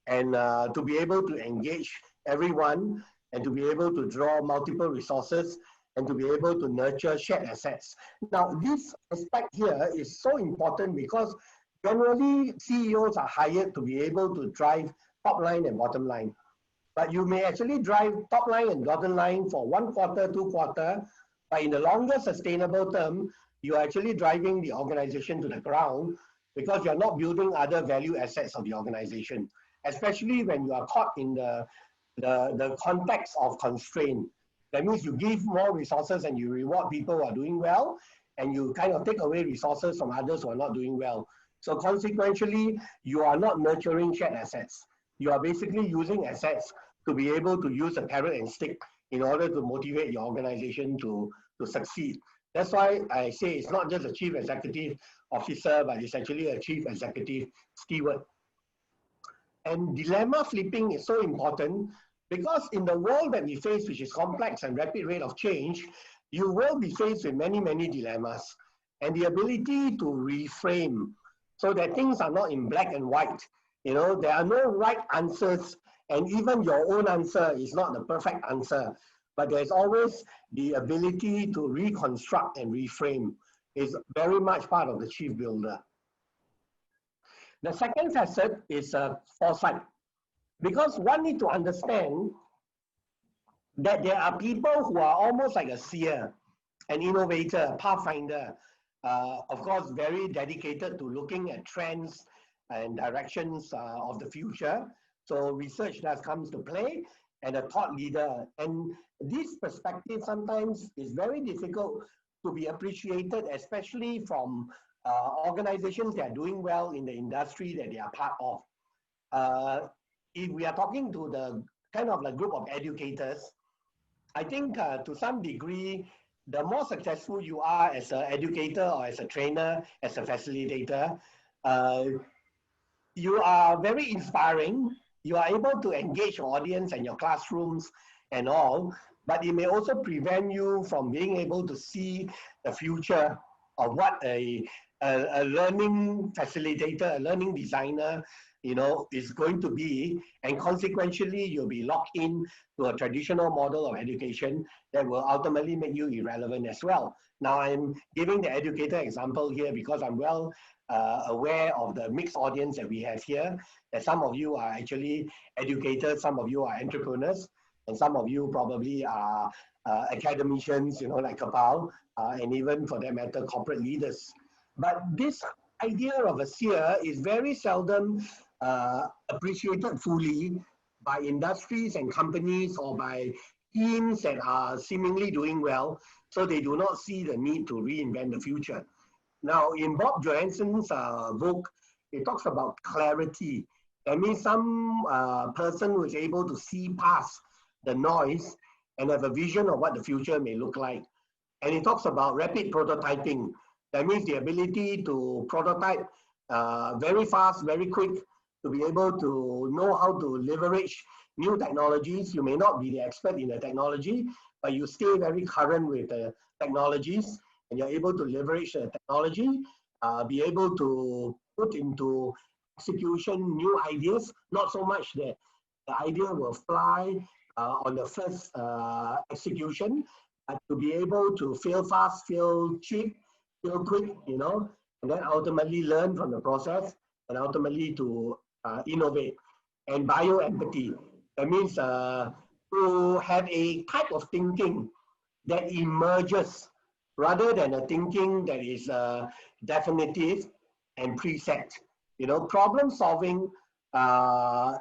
and to be able to engage everyone and to be able to draw multiple resources and to be able to nurture shared assets. Now, this aspect here is so important because generally CEOs are hired to be able to drive top line and bottom line. But you may actually drive top line and bottom line for 1 quarter, 2 quarter, but in the longer sustainable term, you're actually driving the organization to the ground because you're not building other value assets of the organization, especially when you are caught in the context of constraint. That means you give more resources and you reward people who are doing well, and you kind of take away resources from others who are not doing well. So consequentially, you are not nurturing shared assets. You are basically using assets to be able to use a carrot and stick in order to motivate your organization to succeed. That's why I say it's not just a chief executive officer, but it's actually a chief executive steward. And dilemma flipping is so important because in the world that we face, which is complex and rapid rate of change, you will be faced with many, many dilemmas. And the ability to reframe so that things are not in black and white. You know, there are no right answers, and even your own answer is not the perfect answer. But there's always the ability to reconstruct and reframe is very much part of the chief builder. The second facet is foresight. Because one needs to understand that there are people who are almost like a seer, an innovator, a pathfinder, of course, very dedicated to looking at trends and directions of the future. So research does comes to play, and a thought leader. And this perspective sometimes is very difficult to be appreciated, especially from organizations that are doing well in the industry that they are part of. If we are talking to the kind of like group of educators, I think to some degree, the more successful you are as an educator or as a trainer, as a facilitator, you are very inspiring. You are able to engage your audience and your classrooms and all, but it may also prevent you from being able to see the future of what a learning facilitator, a learning designer, you know, is going to be, and consequently you'll be locked in to a traditional model of education that will ultimately make you irrelevant as well. Now I'm giving the educator example here because I'm well aware of the mixed audience that we have here, that some of you are actually educators, some of you are entrepreneurs, and some of you probably are academicians, you know, like Kapal, and even for that matter, corporate leaders. But this idea of a seer is very seldom appreciated fully by industries and companies or by teams that are seemingly doing well, so they do not see the need to reinvent the future. Now, in Bob Johansson's book, it talks about clarity. That means some person who is able to see past the noise and have a vision of what the future may look like. And it talks about rapid prototyping. That means the ability to prototype very fast, very quick, to be able to know how to leverage new technologies. You may not be the expert in the technology, but you stay very current with the technologies, and you're able to leverage the technology, be able to put into execution new ideas, not so much that the idea will fly on the first execution, but to be able to fail fast, fail cheap, fail quick, you know, and then ultimately learn from the process and ultimately to innovate. And bio-empathy, that means to have a type of thinking that emerges rather than a thinking that is definitive and preset. You know, problem solving are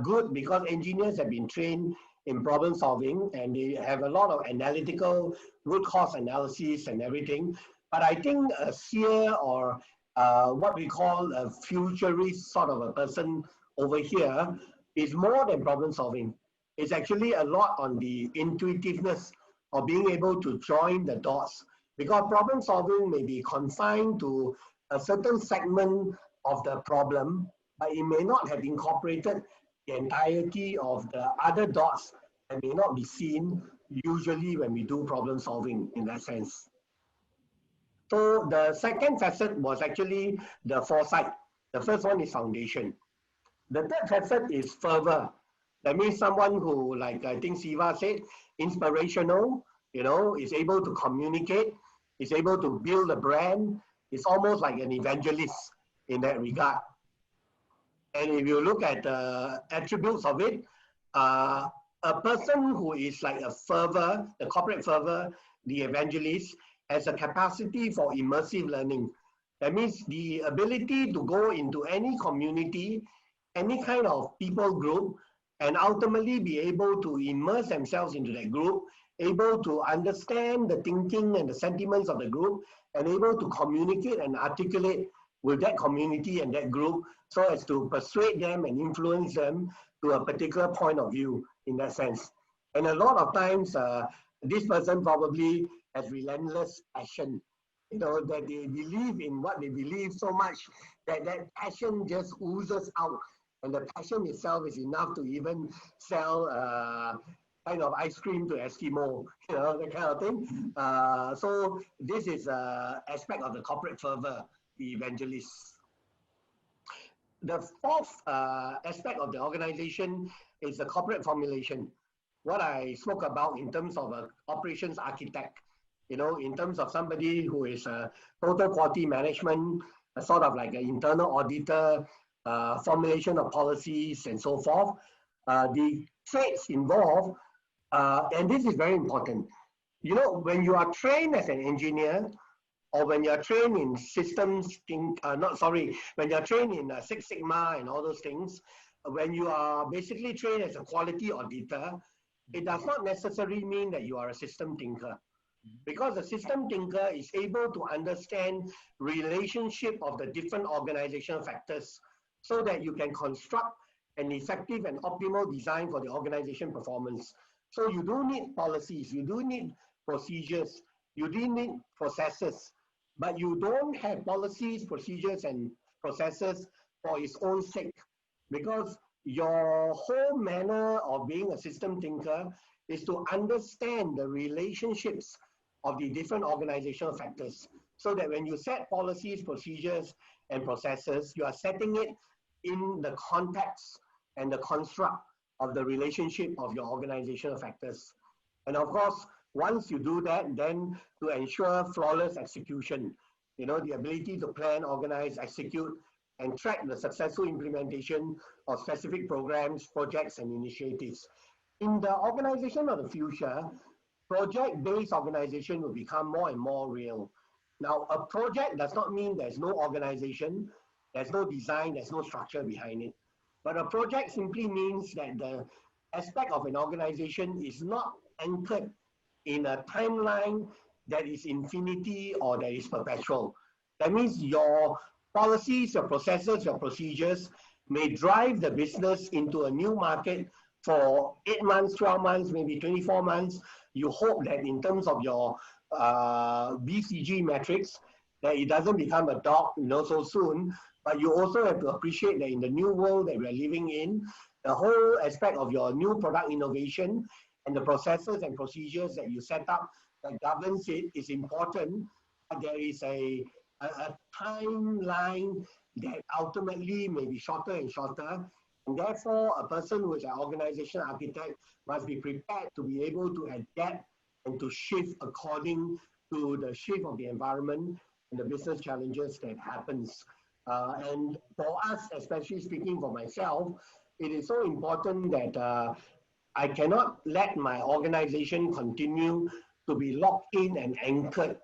good because engineers have been trained in problem solving and they have a lot of analytical root cause analysis and everything. But I think a seer or what we call a futurist sort of a person over here is more than problem solving. It's actually a lot on the intuitiveness of being able to join the dots, because problem solving may be confined to a certain segment of the problem, but it may not have incorporated the entirety of the other dots that may not be seen usually when we do problem solving in that sense. So the second facet was actually the foresight. The first one is foundation. The third facet is fervor. That means someone who, like I think Siva said, inspirational, is able to communicate, is able to build a brand. It's almost like an evangelist in that regard. And if you look at the attributes of it, a person who is like a fervor, the corporate fervor, the evangelist, has a capacity for immersive learning. That means the ability to go into any community, any kind of people group, and ultimately be able to immerse themselves into that group, able to understand the thinking and the sentiments of the group, and able to communicate and articulate with that community and that group so as to persuade them and influence them to a particular point of view in that sense. And a lot of times, this person probably has relentless passion, that they believe in what they believe so much that that passion just oozes out. And the passion itself is enough to even sell kind of ice cream to Eskimo, that kind of thing. So this is an aspect of the corporate fervor, the evangelist. The fourth aspect of the organization is the corporate formulation. What I spoke about in terms of an operations architect, in terms of somebody who is a total quality management, a sort of like an internal auditor, formulation of policies and so forth. The traits involved, and this is very important. When you are trained as an engineer, or when you're trained in systems, when you're trained in Six Sigma and all those things, when you are basically trained as a quality auditor, it does not necessarily mean that you are a system thinker. Because the system thinker is able to understand relationship of the different organizational factors so that you can construct an effective and optimal design for the organization performance. So you do need policies, you do need procedures, you do need processes, but you don't have policies, procedures, and processes for its own sake, because your whole manner of being a system thinker is to understand the relationships of the different organizational factors, so that when you set policies, procedures, and processes, you are setting it in the context and the construct of the relationship of your organizational factors. And of course, once you do that, then to ensure flawless execution, the ability to plan, organize, execute, and track the successful implementation of specific programs, projects, and initiatives. In the organization of the future, project-based organization will become more and more real. Now, a project does not mean there's no organization, there's no design, there's no structure behind it. But a project simply means that the aspect of an organization is not anchored in a timeline that is infinity or that is perpetual. That means your policies, your processes, your procedures may drive the business into a new market for 8 months, 12 months, maybe 24 months. You hope that in terms of your BCG metrics, that it doesn't become a dog, so soon. But you also have to appreciate that in the new world that we're living in, the whole aspect of your new product innovation and the processes and procedures that you set up that governs it is important. But there is a timeline that ultimately may be shorter and shorter. And therefore, a person who is an organization architect must be prepared to be able to adapt and to shift according to the shift of the environment and the business challenges that happens. And for us, especially speaking for myself, it is so important that I cannot let my organization continue to be locked in and anchored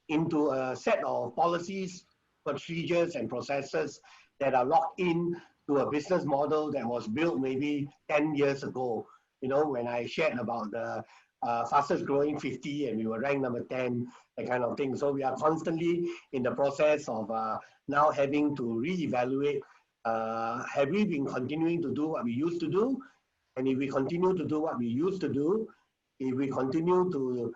into a set of policies, procedures, and processes that are locked in to a business model that was built maybe 10 years ago. When I shared about the fastest growing 50 and we were ranked number 10, that kind of thing. So we are constantly in the process of now having to reevaluate, have we been continuing to do what we used to do? And if we continue to do what we used to do, if we continue to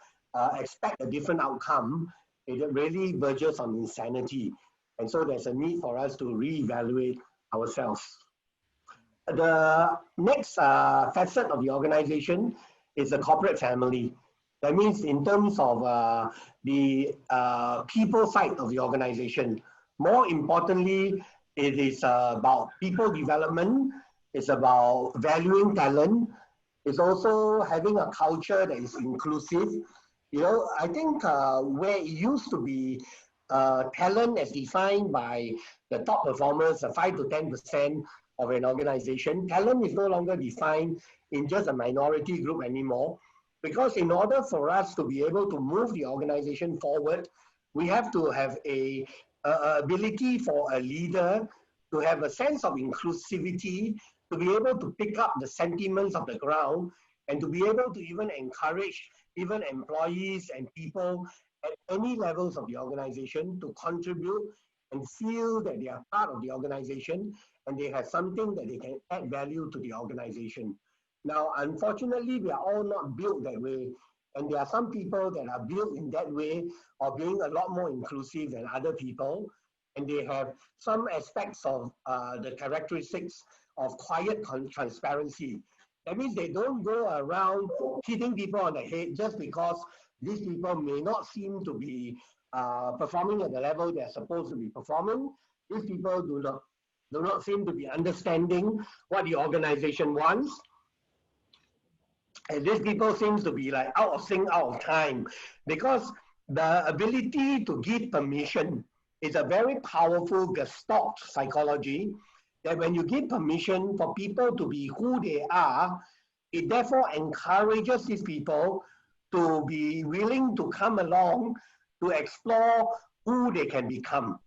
expect a different outcome, it really verges on insanity. And so there's a need for us to reevaluate ourselves. The next facet of the organization is the corporate family. That means in terms of the people side of the organization. More importantly, it is about people development. It's about valuing talent. It's also having a culture that is inclusive. You know, I think where it used to be talent as defined by the top performers, 5 to 10% of an organization, talent is no longer defined in just a minority group anymore. Because in order for us to be able to move the organization forward, we have to have a ability for a leader to have a sense of inclusivity, to be able to pick up the sentiments of the ground, and to be able to even encourage even employees and people at any levels of the organization to contribute and feel that they are part of the organization and they have something that they can add value to the organization. Now, unfortunately, we are all not built that way. And there are some people that are built in that way of being a lot more inclusive than other people. And they have some aspects of the characteristics of quiet transparency. That means they don't go around hitting people on the head just because these people may not seem to be performing at the level they're supposed to be performing. These people do not seem to be understanding what the organization wants. And these people seems to be like out of sync, out of time, because the ability to give permission is a very powerful Gestalt psychology, that when you give permission for people to be who they are, it therefore encourages these people to be willing to come along to explore who they can become.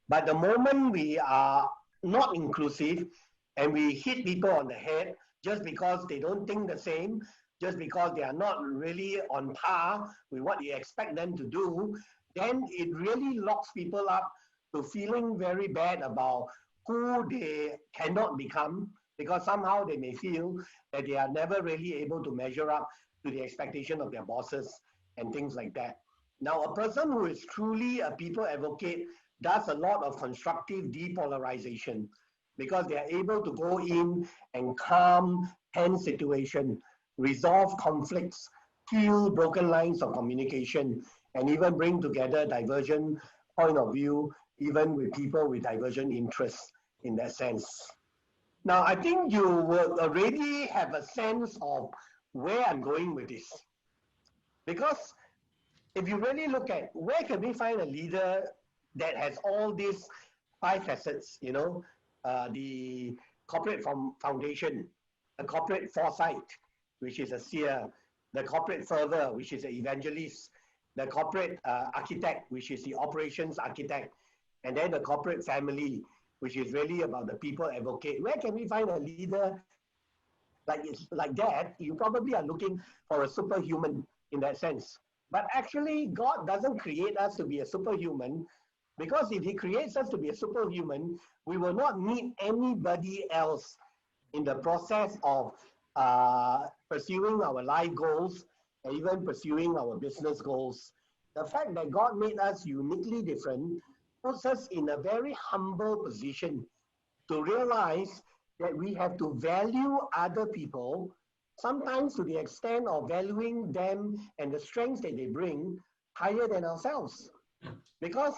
But the moment we are not inclusive and we hit people on the head just because they don't think the same, just because they are not really on par with what you expect them to do, then it really locks people up to feeling very bad about who they cannot become, because somehow they may feel that they are never really able to measure up to the expectation of their bosses and things like that. Now, a person who is truly a people advocate does a lot of constructive depolarization, because they are able to go in and calm tense situation, resolve conflicts, heal broken lines of communication, and even bring together divergent point of view, even with people with divergent interests in that sense. Now, I think you will already have a sense of where I'm going with this. Because if you really look at where can we find a leader that has all these 5 facets, you know, the corporate foundation, the corporate foresight, which is a seer, the corporate fervor, which is an evangelist, the corporate architect, which is the operations architect, and then the corporate family, which is really about the people advocate. Where can we find a leader like that? You probably are looking for a superhuman in that sense. But actually, God doesn't create us to be a superhuman, because if He creates us to be a superhuman, we will not need anybody else in the process of pursuing our life goals and even pursuing our business goals. The fact that God made us uniquely different puts us in a very humble position to realize that we have to value other people, sometimes to the extent of valuing them and the strengths that they bring higher than ourselves. Because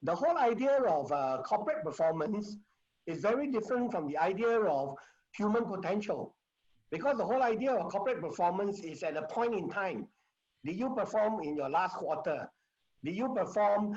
the whole idea of corporate performance is very different from the idea of human potential. Because the whole idea of corporate performance is at a point in time. Did you perform in your last quarter? Did you perform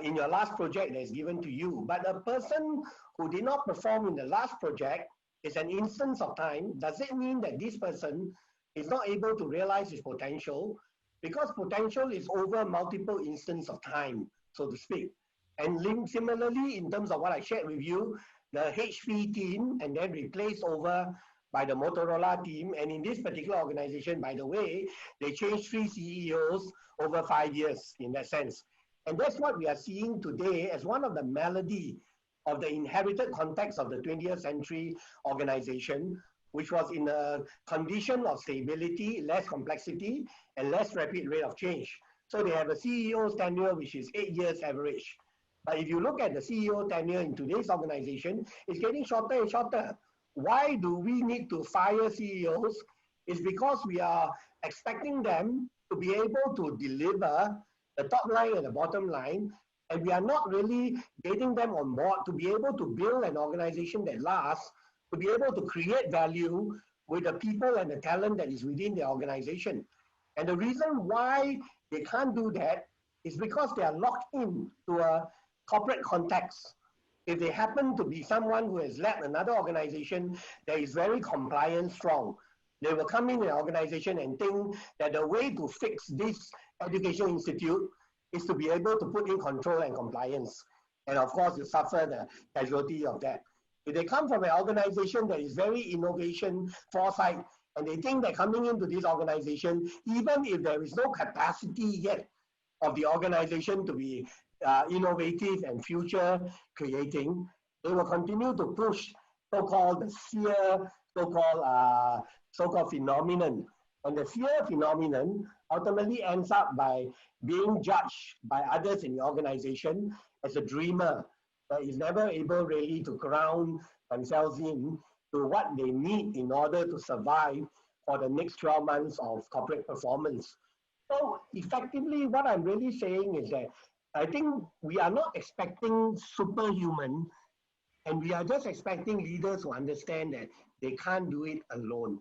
in your last project that is given to you? But a person who did not perform in the last project is an instance of time. Does it mean that this person is not able to realize his potential? Because potential is over multiple instances of time, so to speak. And similarly, in terms of what I shared with you, the HP team and then replaced over by the Motorola team. And in this particular organization, by the way, they changed 3 CEOs over 5 years in that sense. And that's what we are seeing today as one of the melody of the inherited context of the 20th century organization, which was in a condition of stability, less complexity, and less rapid rate of change. So they have a CEO's tenure, which is 8 years average. But if you look at the CEO tenure in today's organization, it's getting shorter and shorter. Why do we need to fire CEOs? It's because we are expecting them to be able to deliver the top line and the bottom line, and we are not really getting them on board to be able to build an organization that lasts, to be able to create value with the people and the talent that is within the organization. And the reason why they can't do that is because they are locked in to a corporate context. If they happen to be someone who has led another organization that is very compliance strong, they will come in an organization and think that the way to fix this education institute is to be able to put in control and compliance. And of course, you suffer the casualty of that. If they come from an organization that is very innovation, foresight, and they think that coming into this organization, even if there is no capacity yet of the organization to be innovative and future creating, they will continue to push so-called the sphere, so-called phenomenon. And the sphere phenomenon ultimately ends up by being judged by others in the organization as a dreamer that is never able really to ground themselves in to what they need in order to survive for the next 12 months of corporate performance. So effectively, what I'm really saying is that I think we are not expecting superhuman, and we are just expecting leaders who understand that they can't do it alone.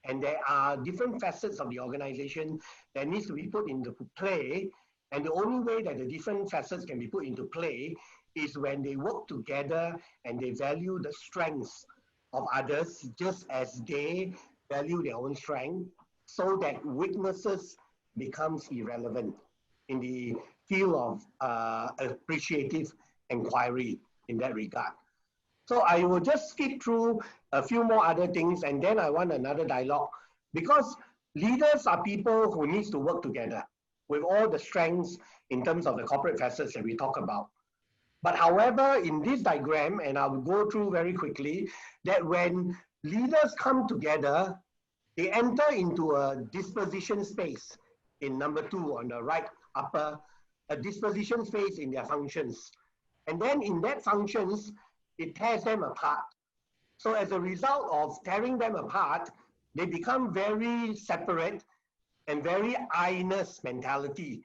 And there are different facets of the organization that needs to be put into play. And the only way that the different facets can be put into play is when they work together and they value the strengths of others just as they value their own strength, so that weaknesses becomes irrelevant in the field of appreciative inquiry in that regard. So I will just skip through a few more other things, and then I want another dialogue, because leaders are people who need to work together with all the strengths in terms of the corporate facets that we talk about. But however, in this diagram, and I will go through very quickly, that when leaders come together, they enter into a disposition space in number 2 on the right upper, a disposition space in their functions. And then in that functions, it tears them apart. So as a result of tearing them apart, they become very separate and very I-ness mentality.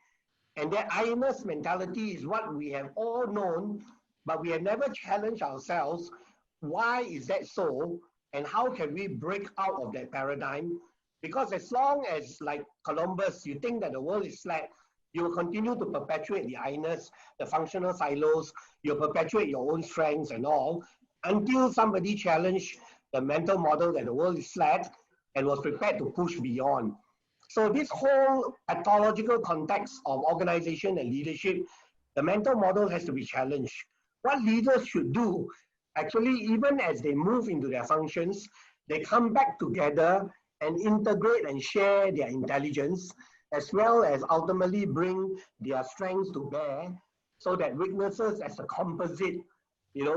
And that I-ness mentality is what we have all known, but we have never challenged ourselves. Why is that so? And how can we break out of that paradigm? Because as long as, like Columbus, you think that the world is flat, you will continue to perpetuate the I-ness, the functional silos, you'll perpetuate your own strengths and all, until somebody challenged the mental model that the world is flat and was prepared to push beyond. So this whole pathological context of organization and leadership, the mental model has to be challenged. What leaders should do, actually, even as they move into their functions, they come back together and integrate and share their intelligence, as well as ultimately bring their strengths to bear, so that weaknesses as a composite,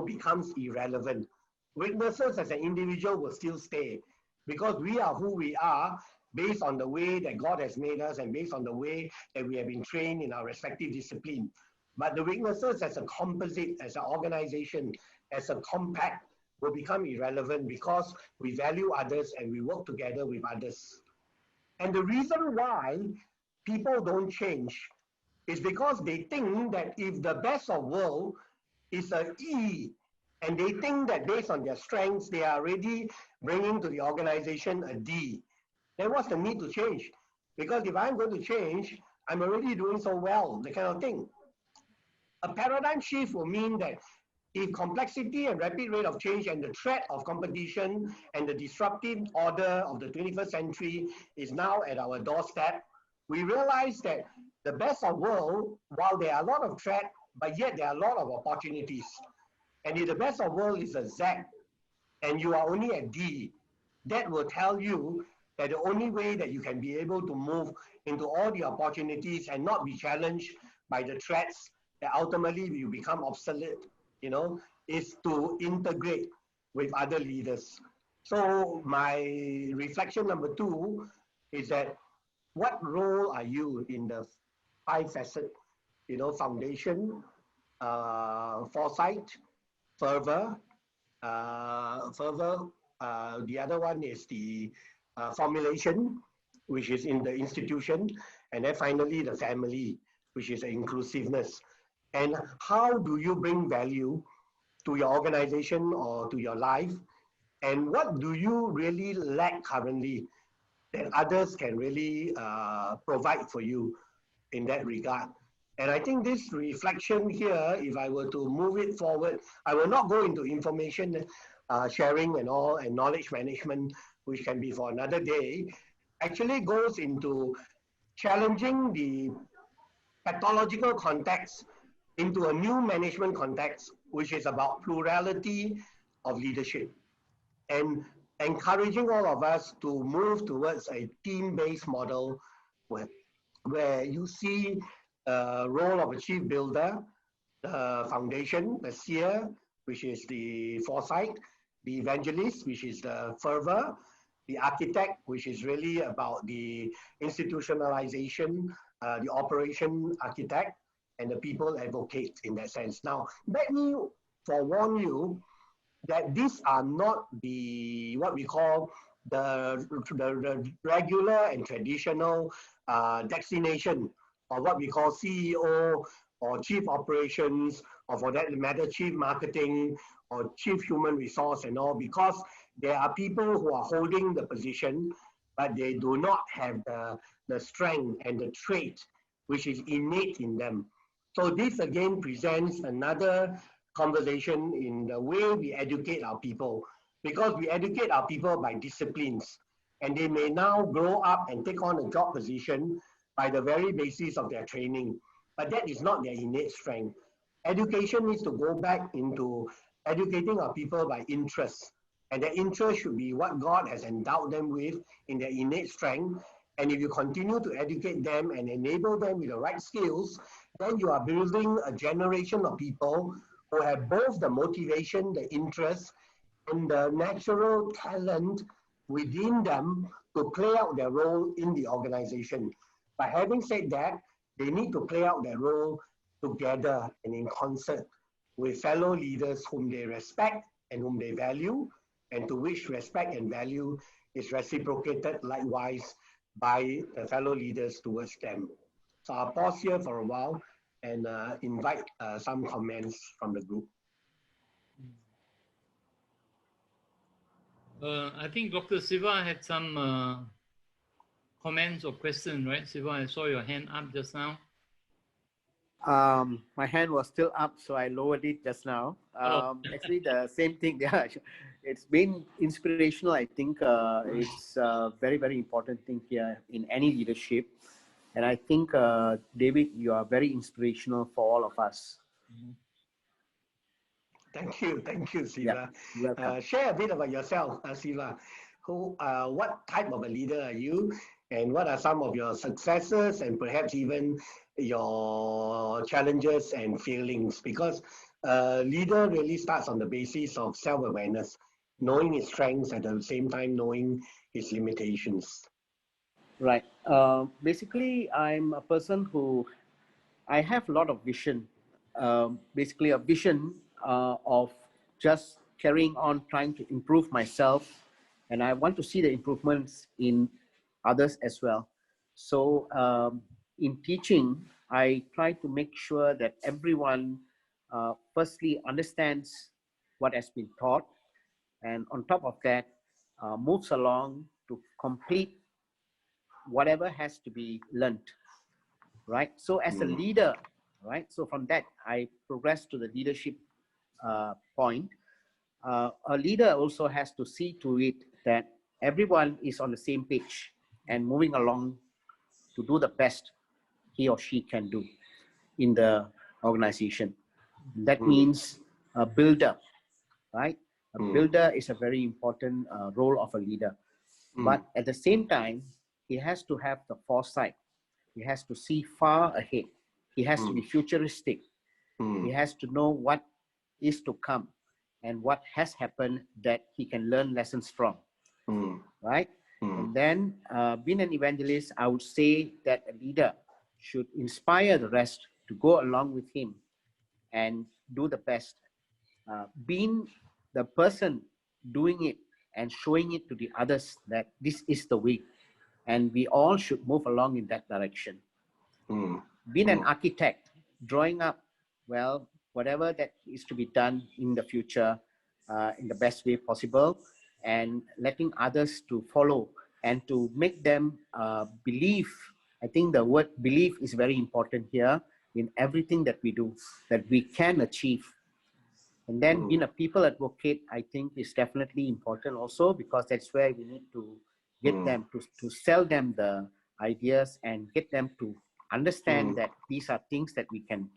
becomes irrelevant. Weaknesses as an individual will still stay, because we are who we are based on the way that God has made us and based on the way that we have been trained in our respective discipline. But the weaknesses as a composite, as an organization, as a compact, will become irrelevant because we value others and we work together with others. And the reason why people don't change is because they think that if the best of world is an E, and they think that based on their strengths, they are already bringing to the organization a D, then what's the need to change? Because if I'm going to change, I'm already doing so well, the kind of thing. A paradigm shift will mean that if complexity and rapid rate of change and the threat of competition and the disruptive order of the 21st century is now at our doorstep, we realize that the best of world, while there are a lot of threat, but yet there are a lot of opportunities. And if the best of world is a Z, and you are only a D, that will tell you that the only way that you can be able to move into all the opportunities and not be challenged by the threats that ultimately you become obsolete, is to integrate with other leaders. So my reflection number 2 is that what role are you in the 5 facet, foundation, foresight, fervor, the other one is the formulation, which is in the institution, and then finally the family, which is the inclusiveness. And how do you bring value to your organization or to your life And what do you really lack currently that others can really provide for you in that regard? And I think this reflection here, if I were to move it forward, I will not go into information sharing and all, and knowledge management, which can be for another day, actually goes into challenging the pathological context into a new management context, which is about plurality of leadership, and encouraging all of us to move towards a team-based model where you see the role of a chief builder, the foundation, the seer, which is the foresight, the evangelist, which is the fervor, the architect, which is really about the institutionalization, the operation architect, and the people advocate in that sense. Now, let me forewarn you that these are not the, what we call the regular and traditional designation of what we call CEO or chief operations, or for that matter, chief marketing or chief human resource and all, because there are people who are holding the position, but they do not have the strength and the trait which is innate in them. So this again presents another conversation in the way we educate our people, because we educate our people by disciplines, and they may now grow up and take on a job position by the very basis of their training, but that is not their innate strength. Education needs to go back into educating our people by interest, and their interest should be what God has endowed them with in their innate strength. And if you continue to educate them and enable them with the right skills, then you are building a generation of people who have both the motivation, the interest, and the natural talent within them to play out their role in the organization. But having said that, they need to play out their role together and in concert with fellow leaders whom they respect and whom they value, and to which respect and value is reciprocated likewise by the fellow leaders towards them. So I'll pause here for a while and invite some comments from the group. I think Dr. Siva had some comments or questions, right? Siva, I saw your hand up just now. My hand was still up, so I lowered it just now. Actually, the same thing. Yeah, it's been inspirational. I think it's a very, very important thing here in any leadership. And I think, David, you are very inspirational for all of us. Thank you, Siva. Yeah, share a bit about yourself, Siva. What type of a leader are you, and what are some of your successes and perhaps even your challenges and feelings? Because a leader really starts on the basis of self-awareness, knowing his strengths at the same time knowing his limitations. Right. Basically, I'm a person who, I have a lot of vision. Basically, a vision of just carrying on trying to improve myself, and I want to see the improvements in others as well. So in teaching, I try to make sure that everyone firstly understands what has been taught, and on top of that, moves along to complete whatever has to be learned, right? So as a leader, right? So from that, I progress to the leadership point. A leader also has to see to it that everyone is on the same page and moving along to do the best he or she can do in the organization. That means a builder, right? A builder is a very important role of a leader. But at the same time, he has to have the foresight. He has to see far ahead. He has to be futuristic. He has to know what is to come and what has happened that he can learn lessons from, right? And then being an evangelist, I would say that a leader should inspire the rest to go along with him and do the best. Being the person doing it and showing it to the others that this is the way, and we all should move along in that direction. Being an architect, drawing up, well, whatever that is to be done in the future in the best way possible, and letting others to follow and to make them believe. I think the word belief is very important here in everything that we do, that we can achieve. And then being a people advocate, I think, is definitely important also, because that's where we need to get them to sell them the ideas and get them to understand that these are things that we can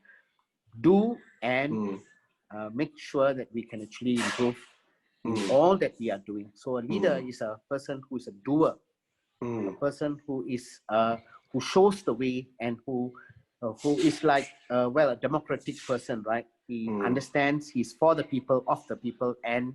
do and make sure that we can actually improve in all that we are doing. So a leader is a person who is a doer, a person who is who shows the way, and who is like well, a democratic person, right? He understands he's for the people, of the people, and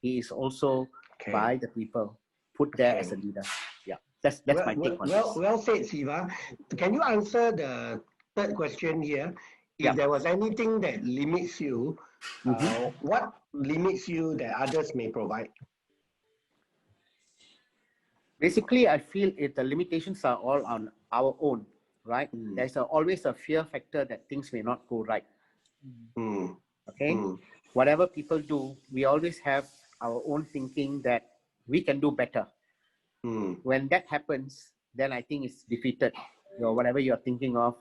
he is also by the people, put there as a leader. Yeah, that's my take on this. Well said, Siva. Can you answer the third question here? If there was anything that limits you, what limits you that others may provide? Basically, I feel the limitations are all on our own, right? There's always a fear factor that things may not go right. Okay? Whatever people do, we always have our own thinking that we can do better. When that happens, then I think it's defeated. Whatever you're thinking of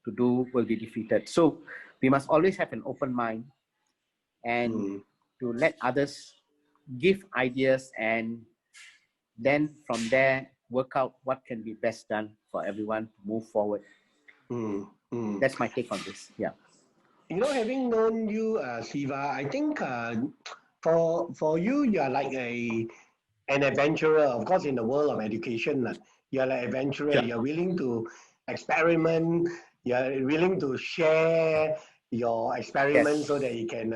to do will be defeated. So we must always have an open mind and to let others give ideas, and then from there work out what can be best done for everyone to move forward. That's my take on this. Yeah. Having known you, Siva, I think for you, you are like an adventurer. Of course, in the world of education, you're like an adventurer. Sure. You're willing to experiment. You're willing to share your experiments so that you can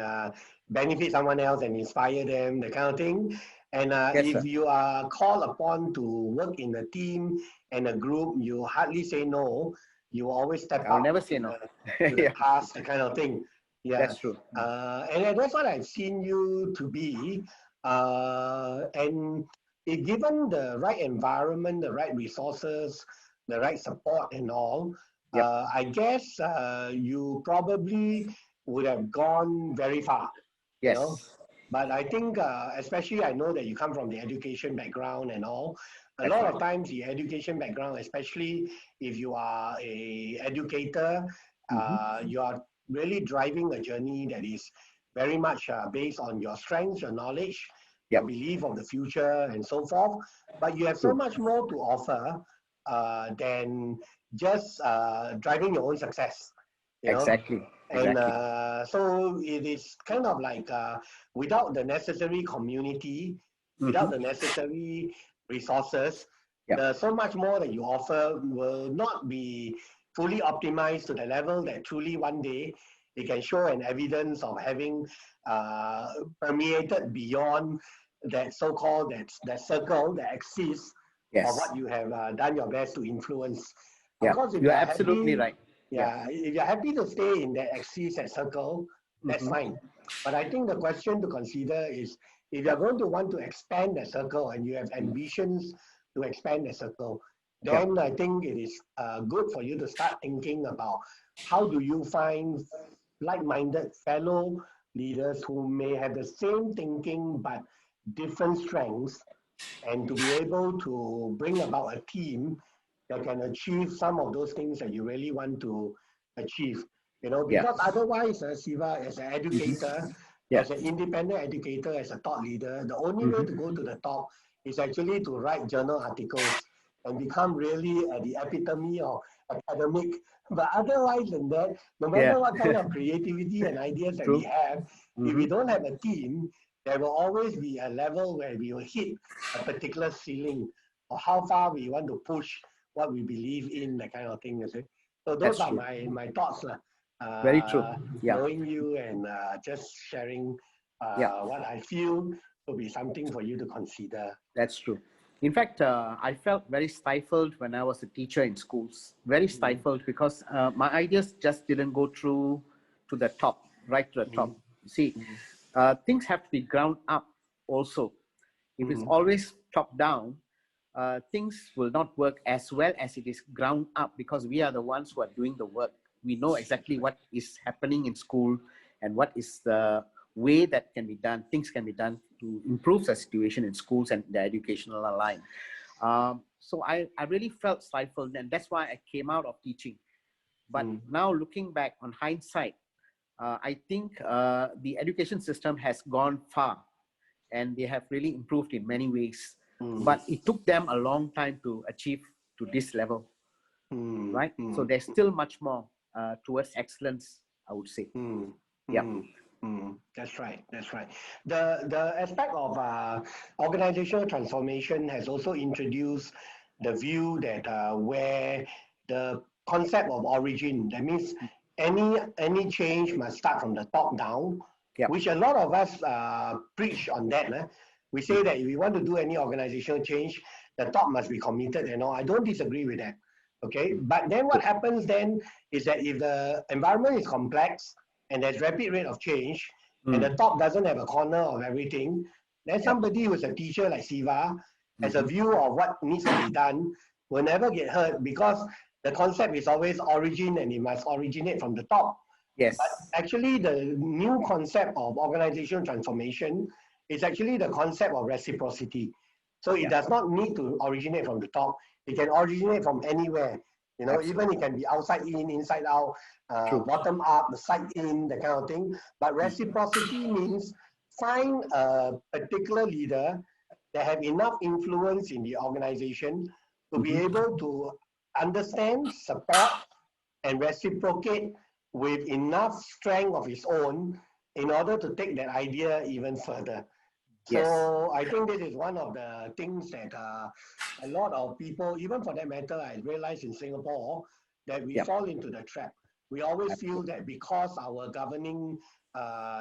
benefit someone else and inspire them, that kind of thing. And if you are called upon to work in a team and a group, you hardly say no. You always step I'll up never say no. to the task, that kind of thing. Yeah, that's true. And that's what I've seen you to be. And if given the right environment, the right resources, the right support and all, I guess you probably would have gone very far. Yes. But I think, especially I know that you come from the education background and all. A lot of times the education background, especially if you are a educator, you are really driving a journey that is very much based on your strengths, your knowledge, your belief of the future and so forth. But you have so much more to offer than just driving your own success. Exactly. And so it is kind of like without the necessary community, without the necessary resources, so much more that you offer will not be fully optimized to the level that truly one day it can show an evidence of having permeated beyond that so-called that circle that exists of what you have done your best to influence. Of course, if you're absolutely right. If you're happy to stay in that axis, that circle, that's fine. But I think the question to consider is, if you're going to want to expand the circle and you have ambitions to expand the circle, then I think it is good for you to start thinking about how do you find like-minded fellow leaders who may have the same thinking but different strengths, and to be able to bring about a team that can achieve some of those things that you really want to achieve. Because otherwise, Siva, as an educator, as an independent educator, as a thought leader, the only way to go to the top is actually to write journal articles and become really the epitome of academic. But otherwise than that, no matter what kind of creativity and ideas that we have, if we don't have a team, there will always be a level where we will hit a particular ceiling of how far we want to push what we believe in, that kind of thing, you see. So those are my thoughts. Very true. Knowing you and just sharing what I feel will be something for you to consider. That's true. In fact, I felt very stifled when I was a teacher in schools. Very stifled because my ideas just didn't go through to the top, right to the top. See, things have to be ground up also. If it's always top down, things will not work as well as it is ground up, because we are the ones who are doing the work. We know exactly what is happening in school and what is the way that can be done, things can be done to improve the situation in schools and the educational line. So I really felt stifled, and that's why I came out of teaching. But now looking back on hindsight, I think the education system has gone far and they have really improved in many ways. But it took them a long time to achieve to this level, right? So there's still much more towards excellence, I would say. Yeah. That's right. That's right. The aspect of organizational transformation has also introduced the view that where the concept of origin, that means any change must start from the top down, which a lot of us preach on that. We say that if we want to do any organizational change, the top must be committed and all. I don't disagree with that. Okay, but then what happens then is that if the environment is complex and there's rapid rate of change, and the top doesn't have a corner of everything, then somebody who's a teacher like Siva has a view of what needs to be done will never get heard, because the concept is always origin and it must originate from the top. Yes. But actually the new concept of organizational transformation is actually the concept of reciprocity. So it does not need to originate from the top. It can originate from anywhere. You know, even it can be outside in, inside out, bottom up, the side in, that kind of thing. But reciprocity means find a particular leader that have enough influence in the organization to be able to understand, support, and reciprocate with enough strength of his own in order to take that idea even further. So I think this is one of the things that a lot of people, even for that matter, I realize in Singapore, that we fall into the trap. We always feel that because our governing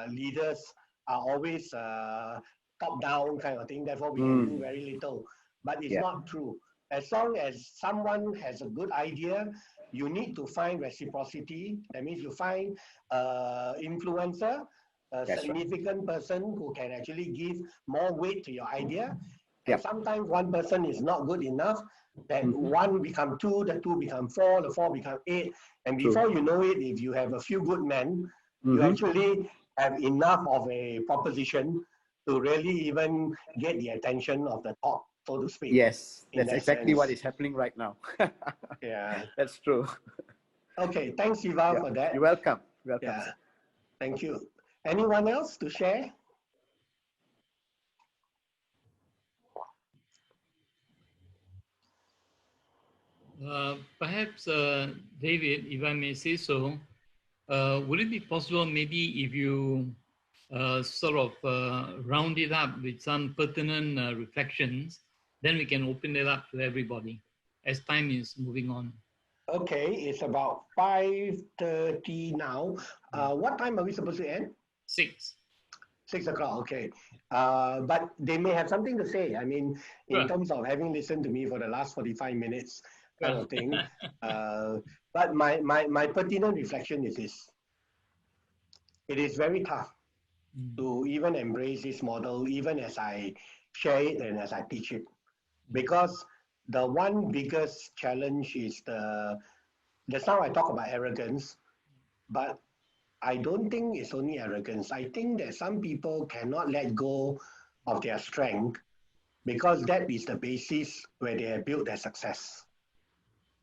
leaders are always top-down kind of thing, therefore we can do very little. But it's not true. As long as someone has a good idea, you need to find reciprocity. That means you find influencer, a significant person who can actually give more weight to your idea. And sometimes one person is not good enough, then one become two, the two become four, the four become eight. And before you know it, if you have a few good men, you actually have enough of a proposition to really even get the attention of the top, so to speak. Yes, that's exactly what is happening right now. Yeah. That's true. Okay, thanks Siva for that. You're welcome. Yeah, thank you. Anyone else to share? Perhaps, David, if I may say so, would it be possible maybe if you sort of round it up with some pertinent reflections, then we can open it up to everybody as time is moving on. Okay, it's about 5:30 now. What time are we supposed to end? 6. 6 o'clock, okay. But they may have something to say. I mean, in terms of having listened to me for the last 45 minutes kind of thing. But my pertinent reflection is this. It is very tough to even embrace this model, even as I share it and as I teach it. Because the one biggest challenge is that's how I talk about arrogance, but I don't think it's only arrogance. I think that some people cannot let go of their strength because that is the basis where they have built their success.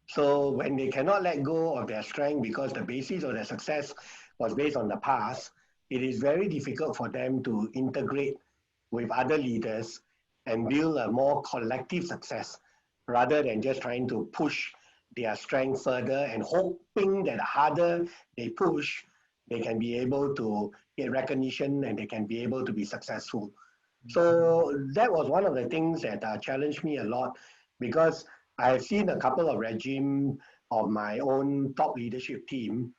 So when they cannot let go of their strength because the basis of their success was based on the past, it is very difficult for them to integrate with other leaders and build a more collective success rather than just trying to push their strength further and hoping that the harder they push, they can be able to get recognition and they can be able to be successful. So that was one of the things that challenged me a lot, because I have seen a couple of regimes of my own top leadership team,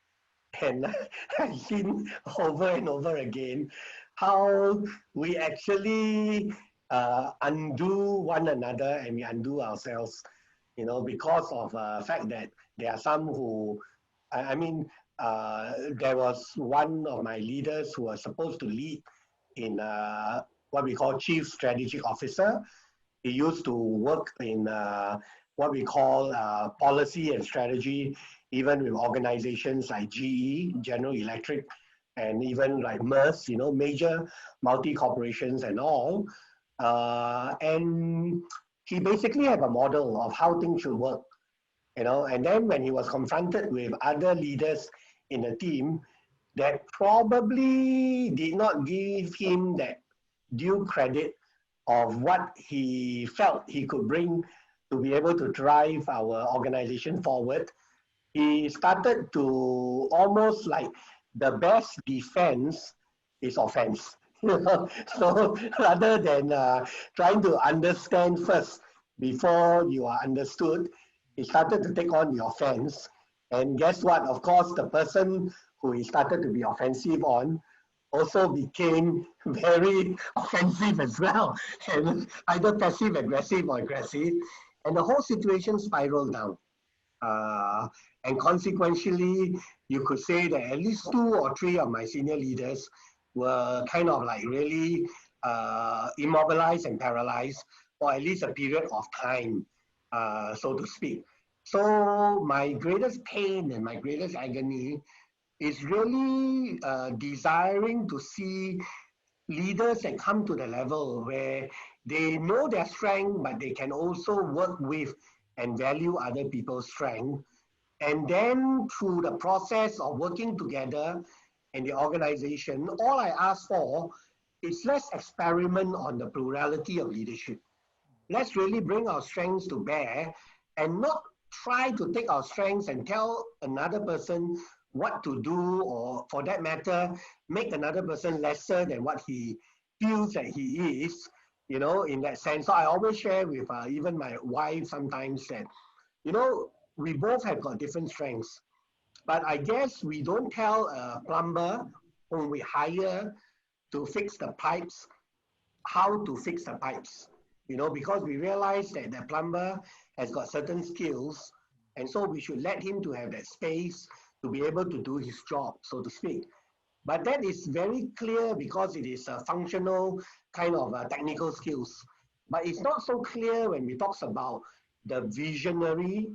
and I've seen over and over again how we actually undo one another and we undo ourselves, you know, because of the fact that there are some who, there was one of my leaders who was supposed to lead in what we call Chief Strategic Officer. He used to work in what we call policy and strategy, even with organizations like GE, General Electric, and even like MERS, major multi-corporations and all. And he basically had a model of how things should work, and then when he was confronted with other leaders in the team that probably did not give him that due credit of what he felt he could bring to be able to drive our organization forward, he started to almost like the best defense is offense. So rather than trying to understand first before you are understood, he started to take on the offense. And guess what? Of course, the person who he started to be offensive on also became very offensive as well, and either passive aggressive or aggressive. And the whole situation spiraled down. And consequentially, you could say that at least 2 or 3 of my senior leaders were kind of like really immobilized and paralyzed for at least a period of time, so to speak. So my greatest pain and my greatest agony is really desiring to see leaders that come to the level where they know their strength, but they can also work with and value other people's strength. And then through the process of working together in the organization, all I ask for is let's experiment on the plurality of leadership. Let's really bring our strengths to bear and not try to take our strengths and tell another person what to do, or for that matter, make another person lesser than what he feels that he is, in that sense. So I always share with even my wife sometimes that, we both have got different strengths. But I guess we don't tell a plumber whom we hire to fix the pipes how to fix the pipes, because we realize that the plumber has got certain skills, and so we should let him to have that space to be able to do his job, so to speak. But that is very clear because it is a functional kind of technical skills. But it's not so clear when we talk about the visionary.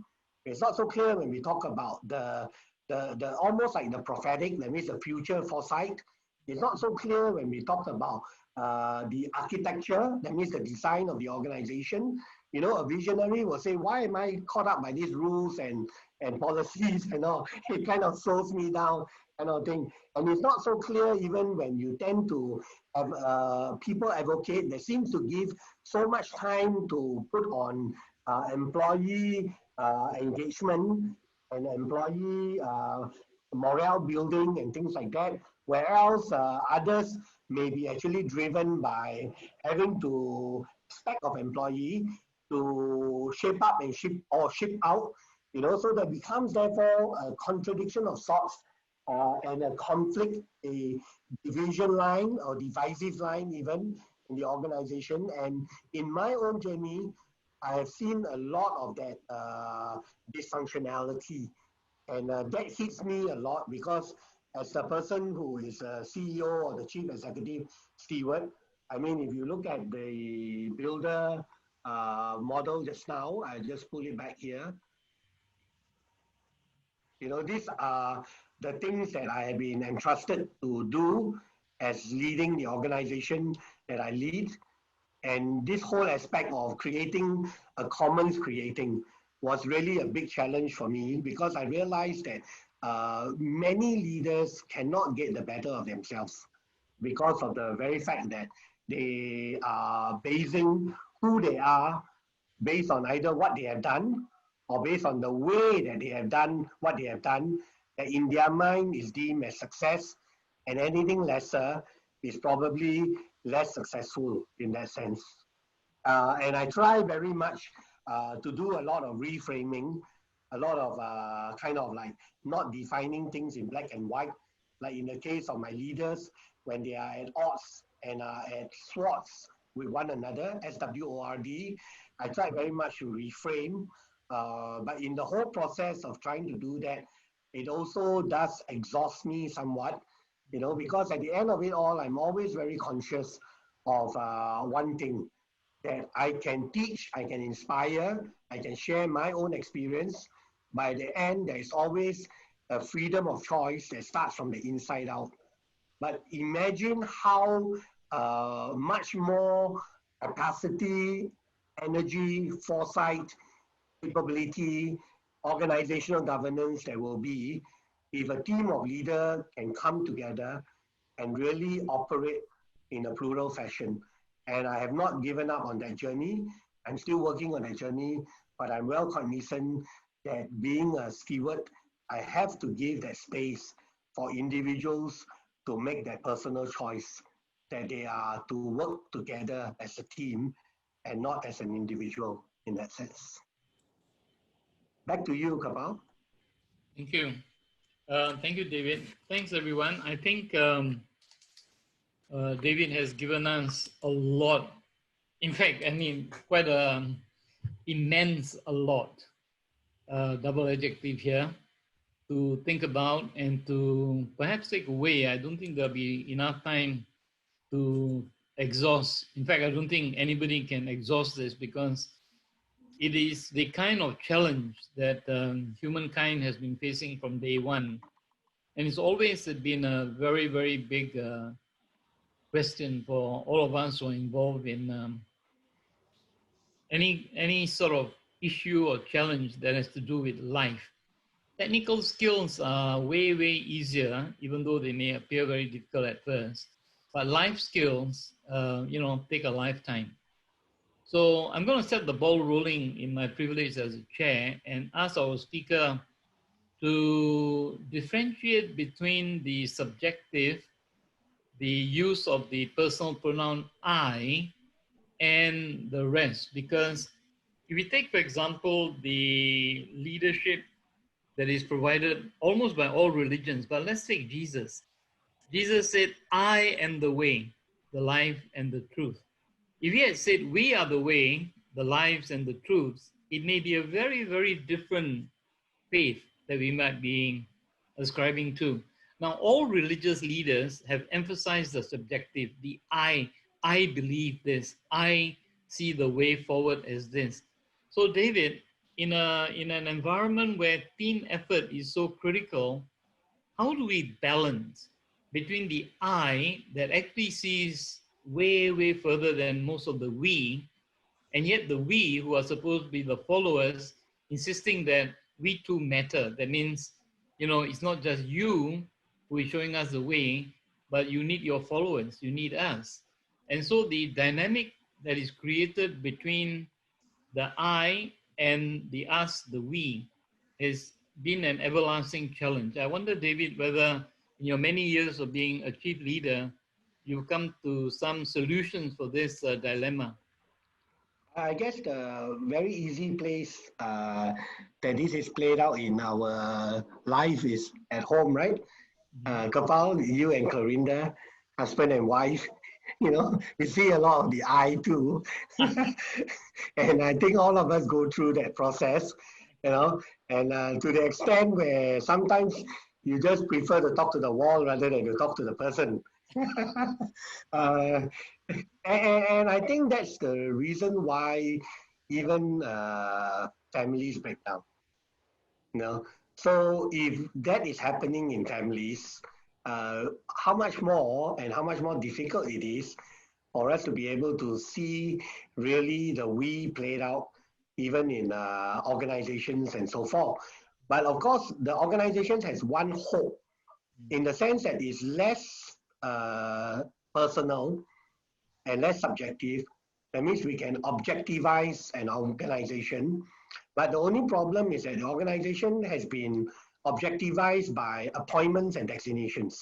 It's not so clear when we talk about the almost like the prophetic, that means the future foresight. It's not so clear when we talk about the architecture, that means the design of the organization. A visionary will say, why am I caught up by these rules and policies and all? It kind of slows me down, kind of thing. And it's not so clear even when you tend to have people advocate that seems to give so much time to put on employee engagement and employee morale building and things like that, whereas others may be actually driven by having to spec of employee to shape up and ship out, so that becomes therefore a contradiction of sorts and a conflict, a division line or divisive line even in the organization. And in my own journey, I have seen a lot of that dysfunctionality, and that hits me a lot because as the person who is a CEO or the chief executive steward, I mean, if you look at the builder model just now, I just pull it back here. These are the things that I have been entrusted to do as leading the organization that I lead. And this whole aspect of creating a commons creating was really a big challenge for me, because I realized that many leaders cannot get the better of themselves because of the very fact that they are basing who they are based on either what they have done or based on the way that they have done what they have done, that in their mind is deemed as success, and anything lesser is probably less successful in that sense. And I try very much to do a lot of reframing, a lot of kind of like not defining things in black and white, like in the case of my leaders, when they are at odds and are at swords with one another, SWORD, I try very much to reframe. But in the whole process of trying to do that, it also does exhaust me somewhat, because at the end of it all, I'm always very conscious of one thing, that I can teach, I can inspire, I can share my own experience. By the end, there is always a freedom of choice that starts from the inside out. But imagine how much more capacity, energy, foresight, capability, organizational governance there will be if a team of leaders can come together and really operate in a plural fashion. And I have not given up on that journey. I'm still working on that journey, but I'm well cognizant that being a steward, I have to give that space for individuals to make that personal choice, that they are to work together as a team and not as an individual in that sense. Back to you, Kapal. Thank you. Thank you, David. Thanks, everyone. I think David has given us a lot. In fact, I mean, quite immense a lot. Double adjective here to think about and to perhaps take away. I don't think there'll be enough time to exhaust. In fact, I don't think anybody can exhaust this because it is the kind of challenge that humankind has been facing from day one. And it's always been a very, very big question for all of us who are involved in any sort of issue or challenge that has to do with life. Technical skills are way, way easier, even though they may appear very difficult at first. But life skills, take a lifetime. So I'm going to set the ball rolling in my privilege as a chair and ask our speaker to differentiate between the subjective, the use of the personal pronoun I, and the rest. Because if we take, for example, the leadership that is provided almost by all religions, but let's take Jesus. Jesus said, I am the way, the life, and the truth. If he had said, we are the way, the lives, and the truths, it may be a very, very different faith that we might be ascribing to. Now, all religious leaders have emphasized the subjective, the I believe this, I see the way forward as this. So, David, in an environment where team effort is so critical, how do we balance between the I that actually sees way, way further than most of the we, and yet the we who are supposed to be the followers insisting that we too matter? That means, it's not just you who is showing us the way, but you need your followers, you need us. And so the dynamic that is created between the I and the us, the we, has been an everlasting challenge. I wonder, David, whether in your many years of being a chief leader, you've come to some solutions for this dilemma. I guess the very easy place that this is played out in our life is at home, right? Kapal, you and Corinda, husband and wife, we see a lot of the I too. And I think all of us go through that process, and to the extent where sometimes you just prefer to talk to the wall rather than to talk to the person. And I think that's the reason why even families break down. So if that is happening in families, how much more difficult it is for us to be able to see really the we played out even in organizations and so forth. But of course, the organizations has one hope in the sense that it's less personal and less subjective. That means we can objectivize an organization. But the only problem is that the organization has been objectivized by appointments and designations.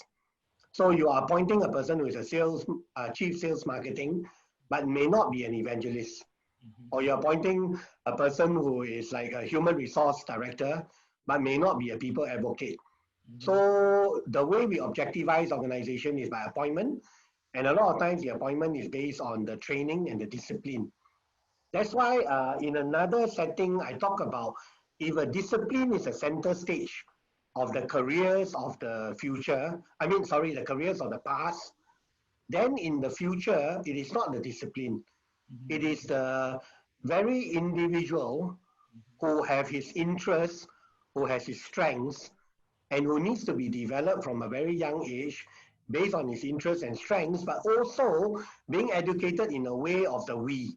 So you are appointing a person who is a chief sales marketing, but may not be an evangelist. Or you're appointing a person who is like a human resource director, but may not be a people advocate. So the way we objectivize organization is by appointment. And a lot of times the appointment is based on the training and the discipline. That's why in another setting, I talk about if a discipline is a center stage of the careers of the future, the careers of the past, then in the future, it is not the discipline. It is the very individual who have his interests, who has his strengths, and who needs to be developed from a very young age based on his interests and strengths, but also being educated in a way of the we.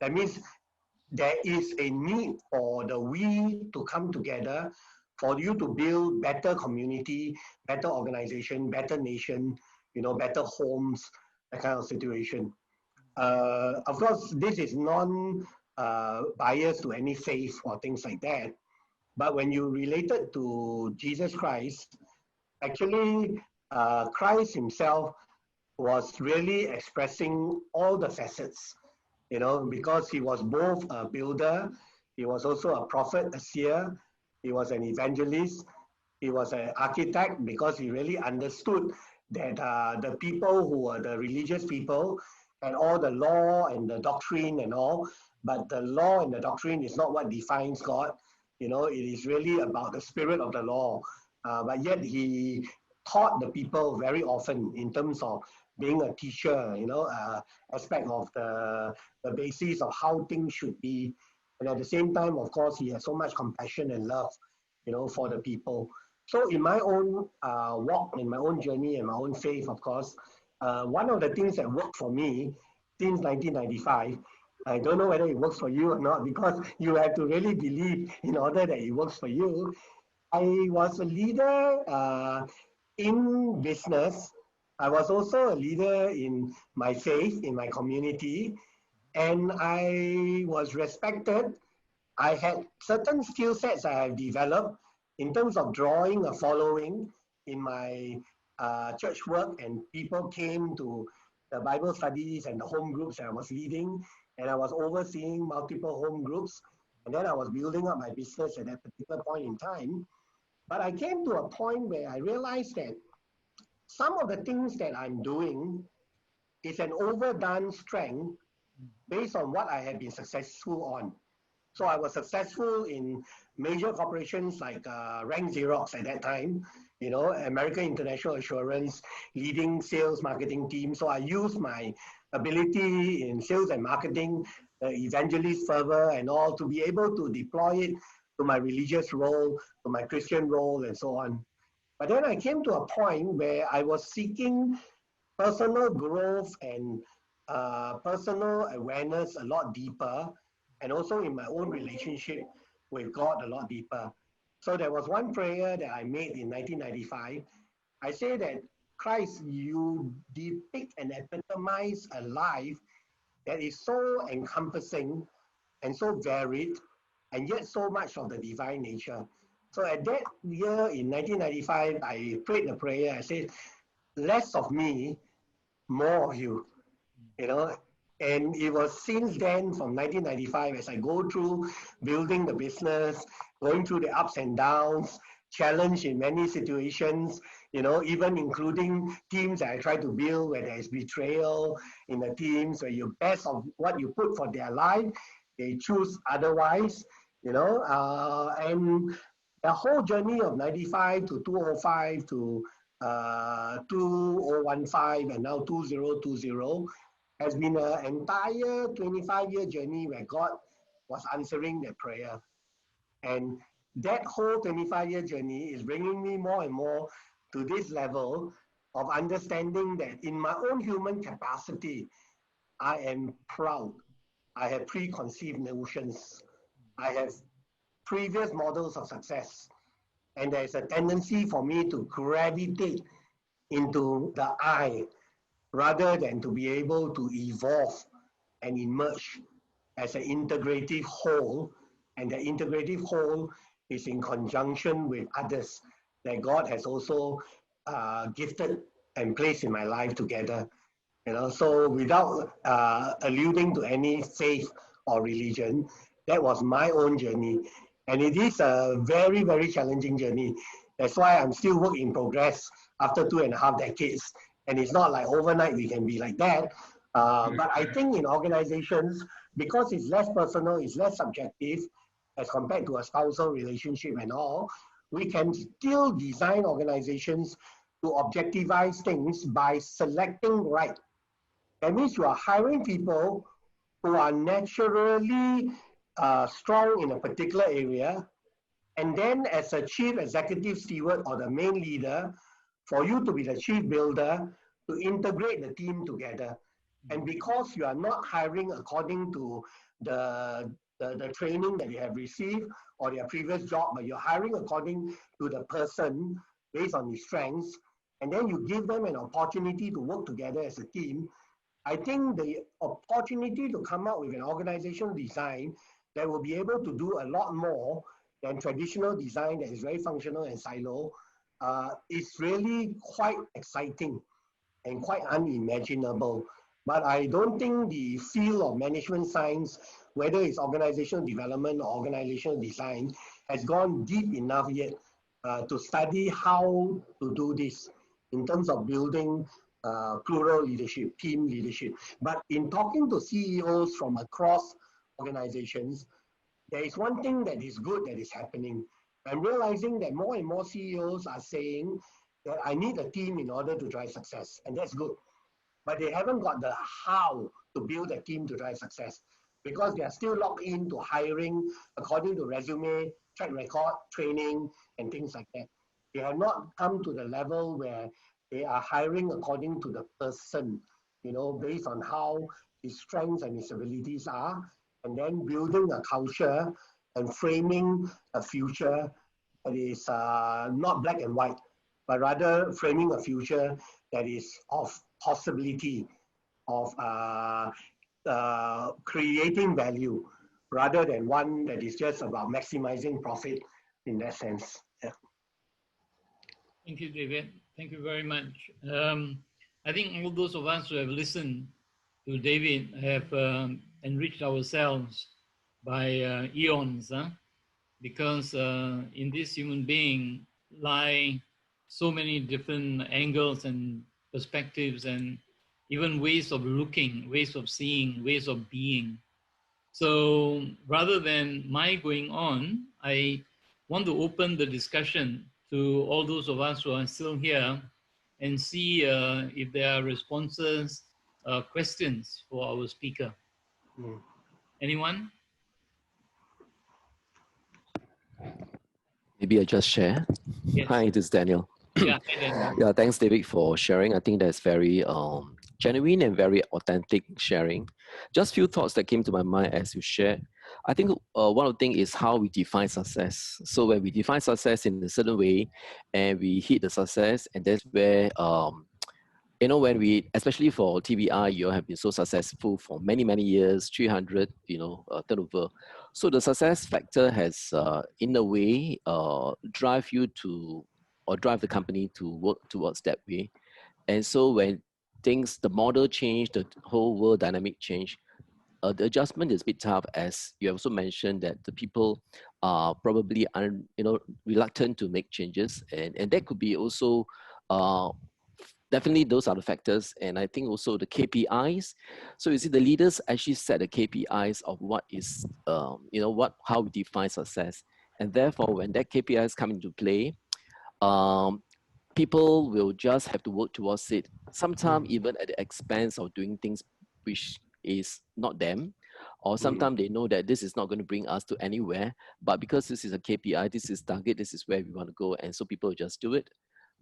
That means there is a need for the we to come together for you to build better community, better organization, better nation, better homes, that kind of situation. Of course, this is non-biased to any faith or things like that. But when you relate it to Jesus Christ, actually, Christ himself was really expressing all the facets, because he was both a builder, he was also a prophet, a seer, he was an evangelist, he was an architect, because he really understood that the people who were the religious people and all the law and the doctrine and all, but the law and the doctrine is not what defines God. It is really about the spirit of the law. But yet he taught the people very often in terms of being a teacher, aspect of the basis of how things should be. And at the same time, of course, he has so much compassion and love, for the people. So in my own walk, in my own journey, and my own faith, of course, one of the things that worked for me since 1995, I don't know whether it works for you or not, because you have to really believe in order that it works for you. I was a leader in business. I was also a leader in my faith, in my community, and I was respected. I had certain skill sets I have developed in terms of drawing a following in my church work, and people came to the Bible studies and the home groups that I was leading, and I was overseeing multiple home groups, and then I was building up my business at that particular point in time. But I came to a point where I realized that some of the things that I'm doing is an overdone strength based on what I have been successful on. So I was successful in major corporations like Rank Xerox at that time, American International Assurance, leading sales marketing team. So I used my ability in sales and marketing, evangelist fervor and all, to be able to deploy it to my religious role, to my Christian role, and so on. But then I came to a point where I was seeking personal growth and personal awareness a lot deeper, and also in my own relationship with God a lot deeper. So there was one prayer that I made in 1995. I say that, Christ, you depict and epitomize a life that is so encompassing and so varied, and yet so much of the divine nature. So at that year in 1995, I prayed the prayer. I said, less of me, more of you, And it was since then, from 1995, as I go through building the business, going through the ups and downs, challenged in many situations, even including teams that I try to build where there is betrayal in the teams, where you best of what you put for their life, they choose otherwise, and the whole journey of 95 to 205 to 2015 and now 2020 has been an entire 25-year journey where God was answering that prayer. And that whole 25-year journey is bringing me more and more to this level of understanding that in my own human capacity, I am proud. I have preconceived notions. I have previous models of success. And there's a tendency for me to gravitate into the I rather than to be able to evolve and emerge as an integrative whole. And the integrative whole is in conjunction with others that God has also gifted and placed in my life together. So without alluding to any faith or religion, that was my own journey. And it is a very, very challenging journey. That's why I'm still work in progress after 2.5 decades. And it's not like overnight we can be like that. But I think in organizations, because it's less personal, it's less subjective as compared to a spousal relationship and all, we can still design organizations to objectivize things by selecting right. That means you are hiring people who are naturally strong in a particular area, and then as a chief executive steward or the main leader, for you to be the chief builder, to integrate the team together. And because you are not hiring according to the training that you have received or their previous job, but you're hiring according to the person based on his strengths, and then you give them an opportunity to work together as a team, I think the opportunity to come out with an organizational design that will be able to do a lot more than traditional design that is very functional and silo is really quite exciting and quite unimaginable. But I don't think the field of management science, whether it's organizational development or organizational design, has gone deep enough yet to study how to do this in terms of building plural leadership, team leadership. But in talking to CEOs from across organizations, there is one thing that is good that is happening. I'm realizing that more and more CEOs are saying that I need a team in order to drive success, and that's good. But they haven't got the how to build a team to drive success because they are still locked into hiring according to resume, track record, training, and things like that. They have not come to the level where they are hiring according to the person, you know, based on how his strengths and his abilities are, and then building a culture and framing a future that is not black and white, but rather framing a future that is of possibility, of creating value, rather than one that is just about maximizing profit in that sense. Yeah. Thank you, David. Thank you very much. I think all those of us who have listened to David have enriched ourselves by eons, because in this human being lie so many different angles and perspectives and even ways of looking, ways of seeing, ways of being. So rather than my going on, I want to open the discussion to all those of us who are still here and see if there are responses, questions for our speaker. Anyone? Maybe I just share. Yes. Hi, this is Daniel. Yeah, hi, Daniel. Yeah, thanks, David, for sharing. I think that's very genuine and very authentic sharing. Just few thoughts that came to my mind as you shared. I think one of the things is how we define success. So when we define success in a certain way and we hit the success, and that's where, you know, when we, especially for TBI, you have been so successful for many, many years, 300, turnover. So the success factor has, in a way, drive you to, or drive the company to work towards that way. And so when things, the model change, the whole world dynamic change, the adjustment is a bit tough, as you also mentioned that the people are probably reluctant to make changes, and that could be also definitely those are the factors. And I think also the KPIs. So you see, the leaders actually set the KPIs of what is how we define success, and therefore when that KPIs come into play, people will just have to work towards it, sometimes even at the expense of doing things which is not them, or sometimes they know that this is not going to bring us to anywhere, but because this is a KPI, this is target, this is where we want to go, and so people just do it.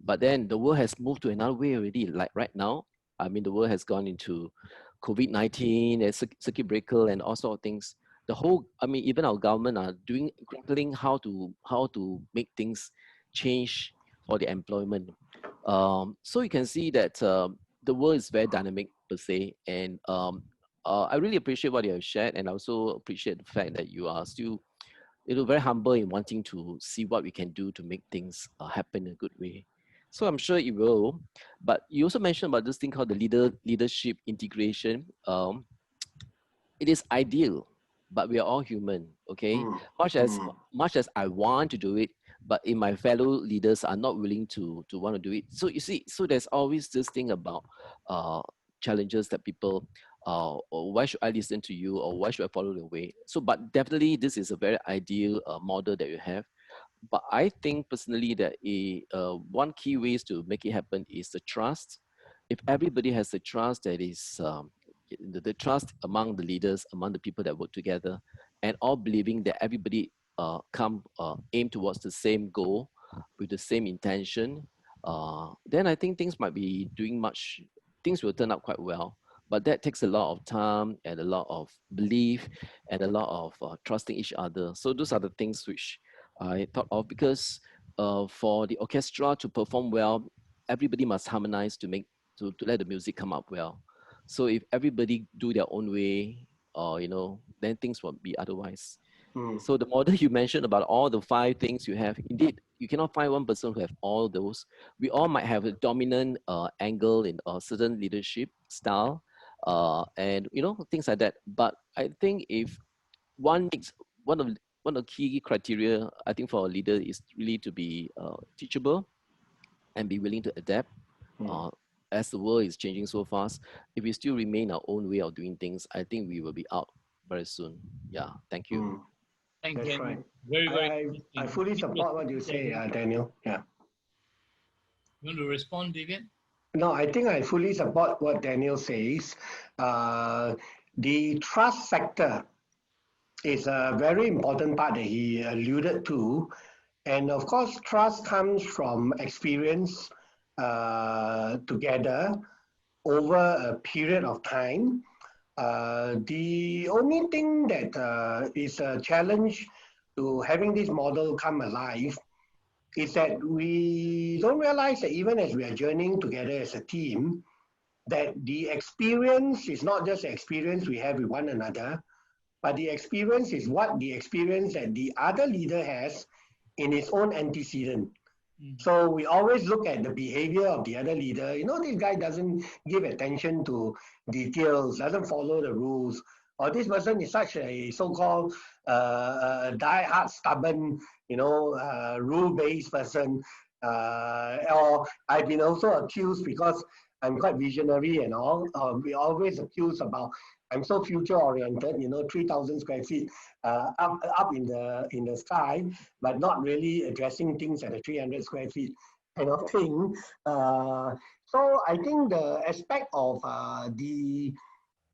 But then the world has moved to another way already. Like right now, I mean, the world has gone into COVID-19 and circuit breaker and all sorts of things. The whole, I mean, even our government are grappling how to make things change for the employment. So you can see that the world is very dynamic per se, and I really appreciate what you have shared, and I also appreciate the fact that you are still, very humble in wanting to see what we can do to make things happen in a good way. So I'm sure it will. But you also mentioned about this thing called the leadership integration. It is ideal, but we are all human, okay? Much as I want to do it, but if my fellow leaders are not willing to want to do it. So you see, so there's always this thing about challenges that people, or why should I listen to you, or why should I follow the way? So, but definitely this is a very ideal model that you have. But I think personally that one key ways to make it happen is the trust. If everybody has the trust, that is the trust among the leaders, among the people that work together, and all believing that everybody aim towards the same goal with the same intention, then I think things might be things will turn out quite well. But that takes a lot of time and a lot of belief and a lot of trusting each other. So those are the things which I thought of, because for the orchestra to perform well, everybody must harmonize to let the music come up well. So if everybody do their own way, then things will be otherwise. So the model you mentioned about all the 5 things you have, indeed, you cannot find one person who have all those. We all might have a dominant angle in a certain leadership style, and things like that. But I think if one of the key criteria, I think, for a leader is really to be teachable and be willing to adapt. As the world is changing so fast, if we still remain our own way of doing things, I think we will be out very soon. Yeah, thank you. Thank That's you. right. Very, very I interesting. fully support what you say, Daniel. Yeah. You want to respond, David? No, I think I fully support what Daniel says. The trust factor is a very important part that he alluded to. And of course, trust comes from experience together over a period of time. The only thing that is a challenge to having this model come alive is that we don't realize that even as we are journeying together as a team, that the experience is not just the experience we have with one another, but the experience is what the experience that the other leader has in his own antecedent. So we always look at the behavior of the other leader. This guy doesn't give attention to details, doesn't follow the rules, or this person is such a so-called die-hard, stubborn, rule-based person. Or I've been also accused, because I'm quite visionary and all. We always accused about I'm so future-oriented. 3,000 square feet up in the sky, but not really addressing things at a 300 square feet kind of thing. So I think the aspect of the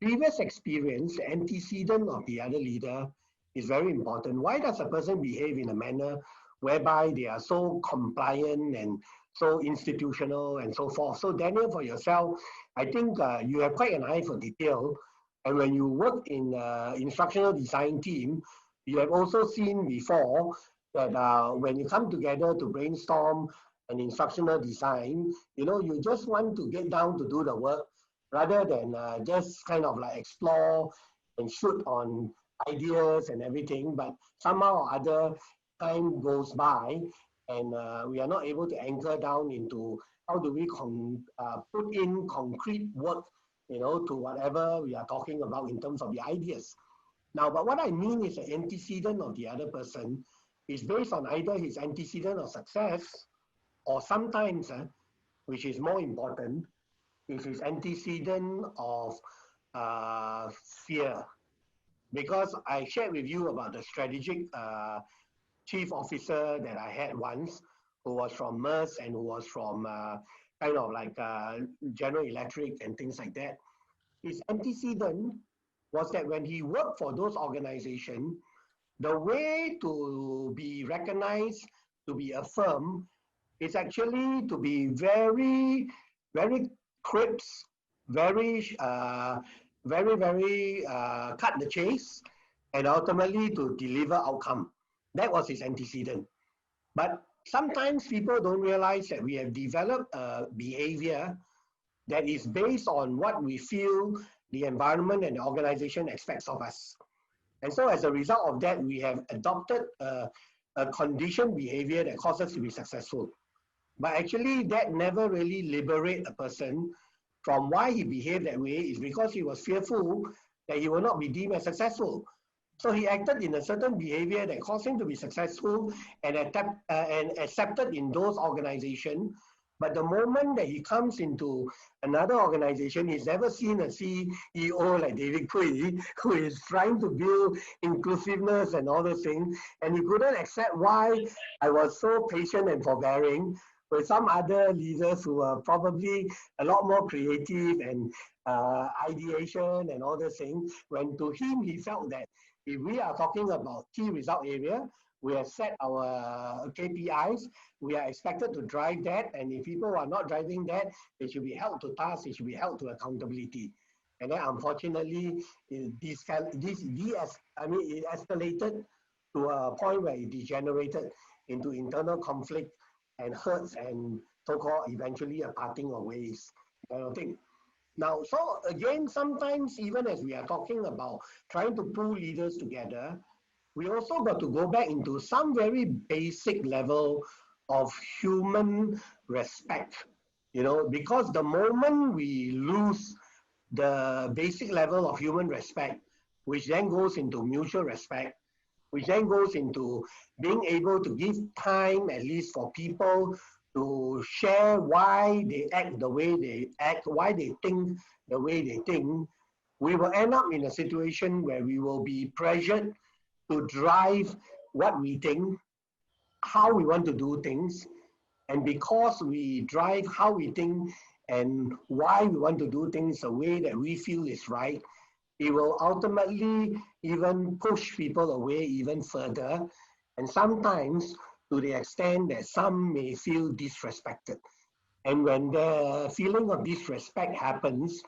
previous experience, the antecedent of the other leader, is very important. Why does a person behave in a manner whereby they are so compliant and so institutional and so forth? So Daniel, for yourself, I think you have quite an eye for detail. And when you work in instructional design team, you have also seen before that when you come together to brainstorm an instructional design, you just want to get down to do the work rather than just kind of like explore and shoot on ideas and everything. But somehow or other, time goes by and we are not able to anchor down into how do we put in concrete work to whatever we are talking about in terms of the ideas. Now, but what I mean is the antecedent of the other person is based on either his antecedent of success, or sometimes, which is more important, is his antecedent of fear. Because I shared with you about the strategic chief officer that I had once, who was from MERS and who was from kind of like General Electric and things like that. His antecedent was that when he worked for those organizations, the way to be recognized, to be affirmed, is actually to be very, very crisp, very, very cut the chase, and ultimately to deliver outcome. That was his antecedent. But sometimes people don't realize that we have developed a behavior that is based on what we feel the environment and the organization expects of us. And so as a result of that, we have adopted a conditioned behavior that causes us to be successful. But actually that never really liberates a person from why he behaved that way, is because he was fearful that he will not be deemed as successful. So he acted in a certain behavior that caused him to be successful and accepted in those organizations. But the moment that he comes into another organization, he's never seen a CEO like David Kwee, who is trying to build inclusiveness and all those things. And he couldn't accept why I was so patient and forbearing with some other leaders who are probably a lot more creative and ideation and all those things. When to him, he felt that if we are talking about key result area, We have set our KPIs. We are expected to drive that. And if people are not driving that, they should be held to task. They should be held to accountability. And then unfortunately, it escalated to a point where it degenerated into internal conflict and hurts and so-called eventually a parting of ways kind of thing. Now, so again, sometimes even as we are talking about trying to pull leaders together, we also got to go back into some very basic level of human respect, because the moment we lose the basic level of human respect, which then goes into mutual respect, which then goes into being able to give time, at least for people to share why they act the way they act, why they think the way they think, we will end up in a situation where we will be pressured to drive what we think, how we want to do things. And because we drive how we think and why we want to do things the way that we feel is right, it will ultimately even push people away even further. And sometimes to the extent that some may feel disrespected. And when the feeling of disrespect happens,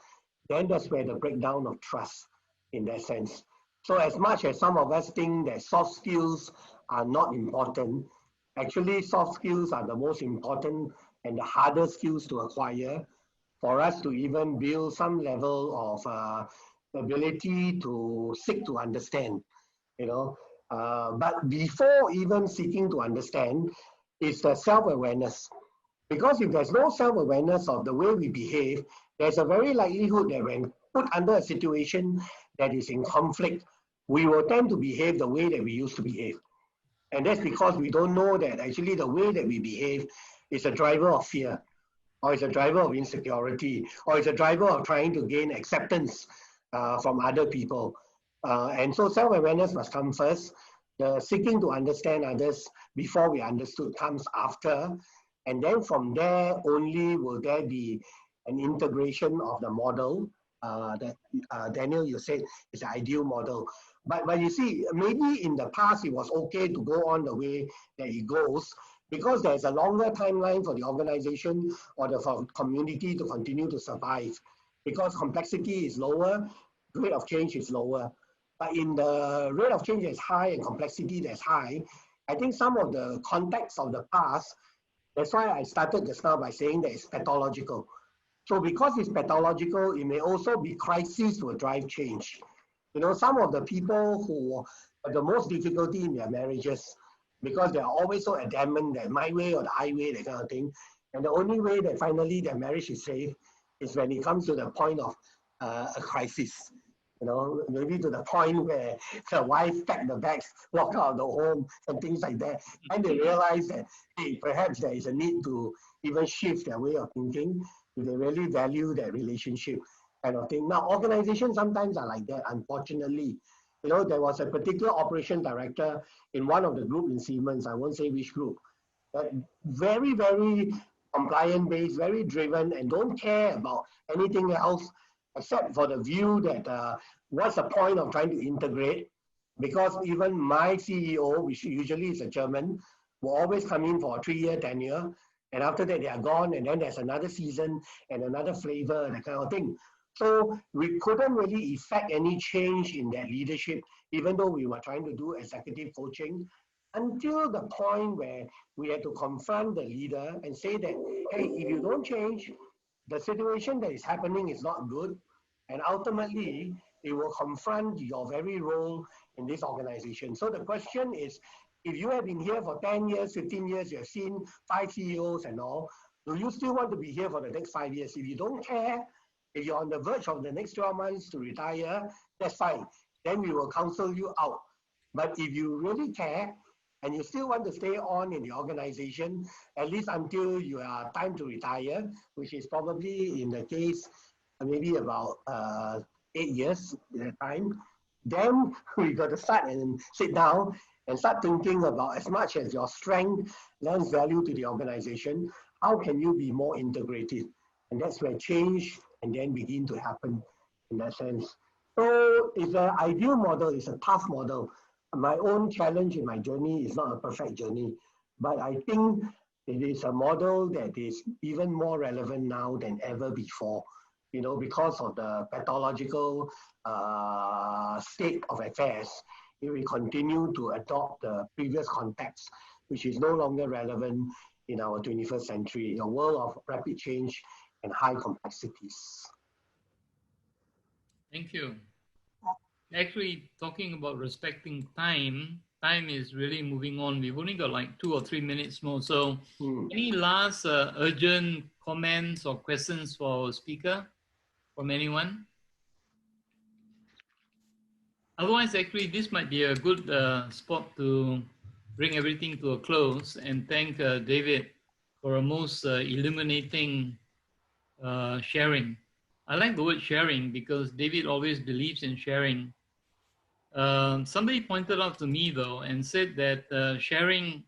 then that's where the breakdown of trust in that sense. So as much as some of us think that soft skills are not important, actually soft skills are the most important and the hardest skills to acquire for us to even build some level of ability to seek to understand, but before even seeking to understand is the self-awareness. Because if there's no self-awareness of the way we behave, there's a very likelihood that when put under a situation that is in conflict, we will tend to behave the way that we used to behave. And that's because we don't know that actually the way that we behave is a driver of fear, or it's a driver of insecurity, or it's a driver of trying to gain acceptance from other people. And so self-awareness must come first. The seeking to understand others before we understood comes after. And then from there only will there be an integration of the model that Daniel, you said is the ideal model. But you see, maybe in the past it was okay to go on the way that it goes because there's a longer timeline for the organization or the community to continue to survive because complexity is lower, rate of change is lower. But in the rate of change that's high and complexity that's high, I think some of the context of the past, that's why I started just now by saying that it's pathological. So because it's pathological, it may also be crisis will drive change. Some of the people who have the most difficulty in their marriages, because they're always so adamant that my way or the highway, that kind of thing. And the only way that finally their marriage is safe is when it comes to the point of a crisis. Maybe to the point where the wife packed the bags, walked out of the home and things like that. And they realize that, hey, perhaps there is a need to even shift their way of thinking if they really value their relationship kind of thing. Now, organizations sometimes are like that, unfortunately. There was a particular operation director in one of the group in Siemens, I won't say which group, but very, very compliant-based, very driven, and don't care about anything else except for the view that what's the point of trying to integrate? Because even my CEO, which usually is a German, will always come in for a 3-year tenure, and after that they are gone, and then there's another season and another flavor, that kind of thing. So we couldn't really effect any change in that leadership, even though we were trying to do executive coaching, until the point where we had to confront the leader and say that, hey, if you don't change, the situation that is happening is not good. And ultimately, it will confront your very role in this organization. So the question is, if you have been here for 10 years, 15 years, you have seen 5 CEOs and all, do you still want to be here for the next 5 years? If you don't care, if you're on the verge of the next 12 months to retire, that's fine. Then we will counsel you out. But if you really care and you still want to stay on in the organization, at least until you are time to retire, which is probably in the case maybe about 8 years at a time, then we got to start and sit down and start thinking about, as much as your strength lends value to the organization, how can you be more integrated? And that's where change and then begin to happen in that sense. So it's an ideal model, it's a tough model, my own challenge in my journey is not a perfect journey, but I think it is a model that is even more relevant now than ever before, because of the pathological state of affairs. If we continue to adopt the previous context, which is no longer relevant in our 21st century, in a world of rapid change and high complexities. Thank you. Actually, talking about respecting time, time is really moving on. We've only got like 2 or 3 minutes more. So any last urgent comments or questions for our speaker from anyone? Otherwise, actually, this might be a good spot to bring everything to a close and thank David for a most illuminating sharing. I like the word sharing because David always believes in sharing. Somebody pointed out to me though and said that sharing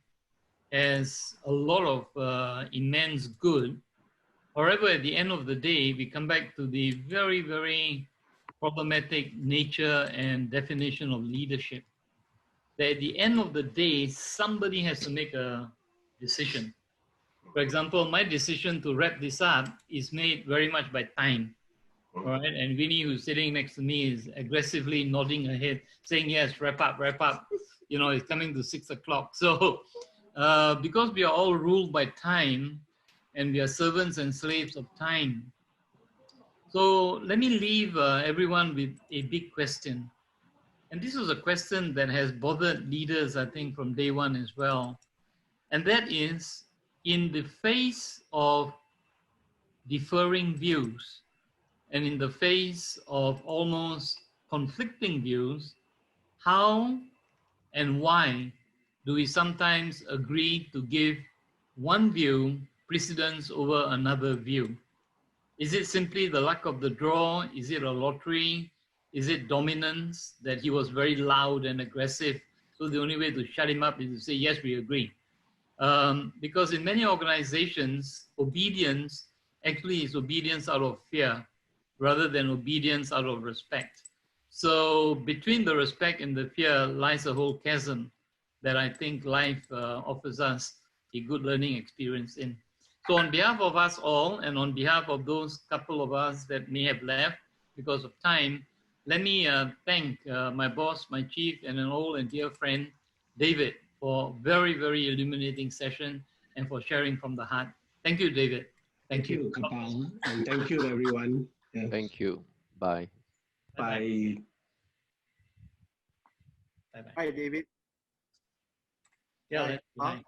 has a lot of immense good. However, at the end of the day, we come back to the very, very problematic nature and definition of leadership. That at the end of the day, somebody has to make a decision. For example, my decision to wrap this up is made very much by time. All right, and Winnie, who's sitting next to me, is aggressively nodding her head, saying, yes, wrap up, wrap up. It's coming to 6 o'clock. So because we are all ruled by time and we are servants and slaves of time. So let me leave everyone with a big question. And this was a question that has bothered leaders, I think, from day one as well. And that is, in the face of differing views, and in the face of almost conflicting views, how and why do we sometimes agree to give one view precedence over another view? Is it simply the luck of the draw? Is it a lottery? Is it dominance, that he was very loud and aggressive, so the only way to shut him up is to say, yes, we agree? Because in many organizations, obedience actually is obedience out of fear rather than obedience out of respect. So between the respect and the fear lies a whole chasm that I think life offers us a good learning experience in. So on behalf of us all, and on behalf of those couple of us that may have left because of time, let me thank my boss, my chief, and an old and dear friend, David, for a very, very illuminating session and for sharing from the heart. Thank you, David. Thank you. Kapal, and thank you, everyone. Yes. Thank you. Bye. Bye. Bye-bye. Hi, David. Yeah, Hi. Leslie, hi.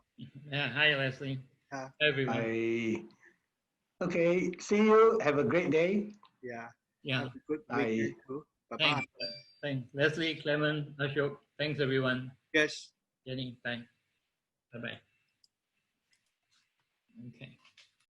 Yeah, hi, Leslie. Hi, Everyone. Bye. Okay, see you. Have a great day. Yeah. Yeah. Have a good Bye. weekend too. Bye-bye. Thanks. Thanks. Leslie, Clement, Ashok. Thanks, everyone. Yes. Jenny, thanks. Bye-bye. Okay.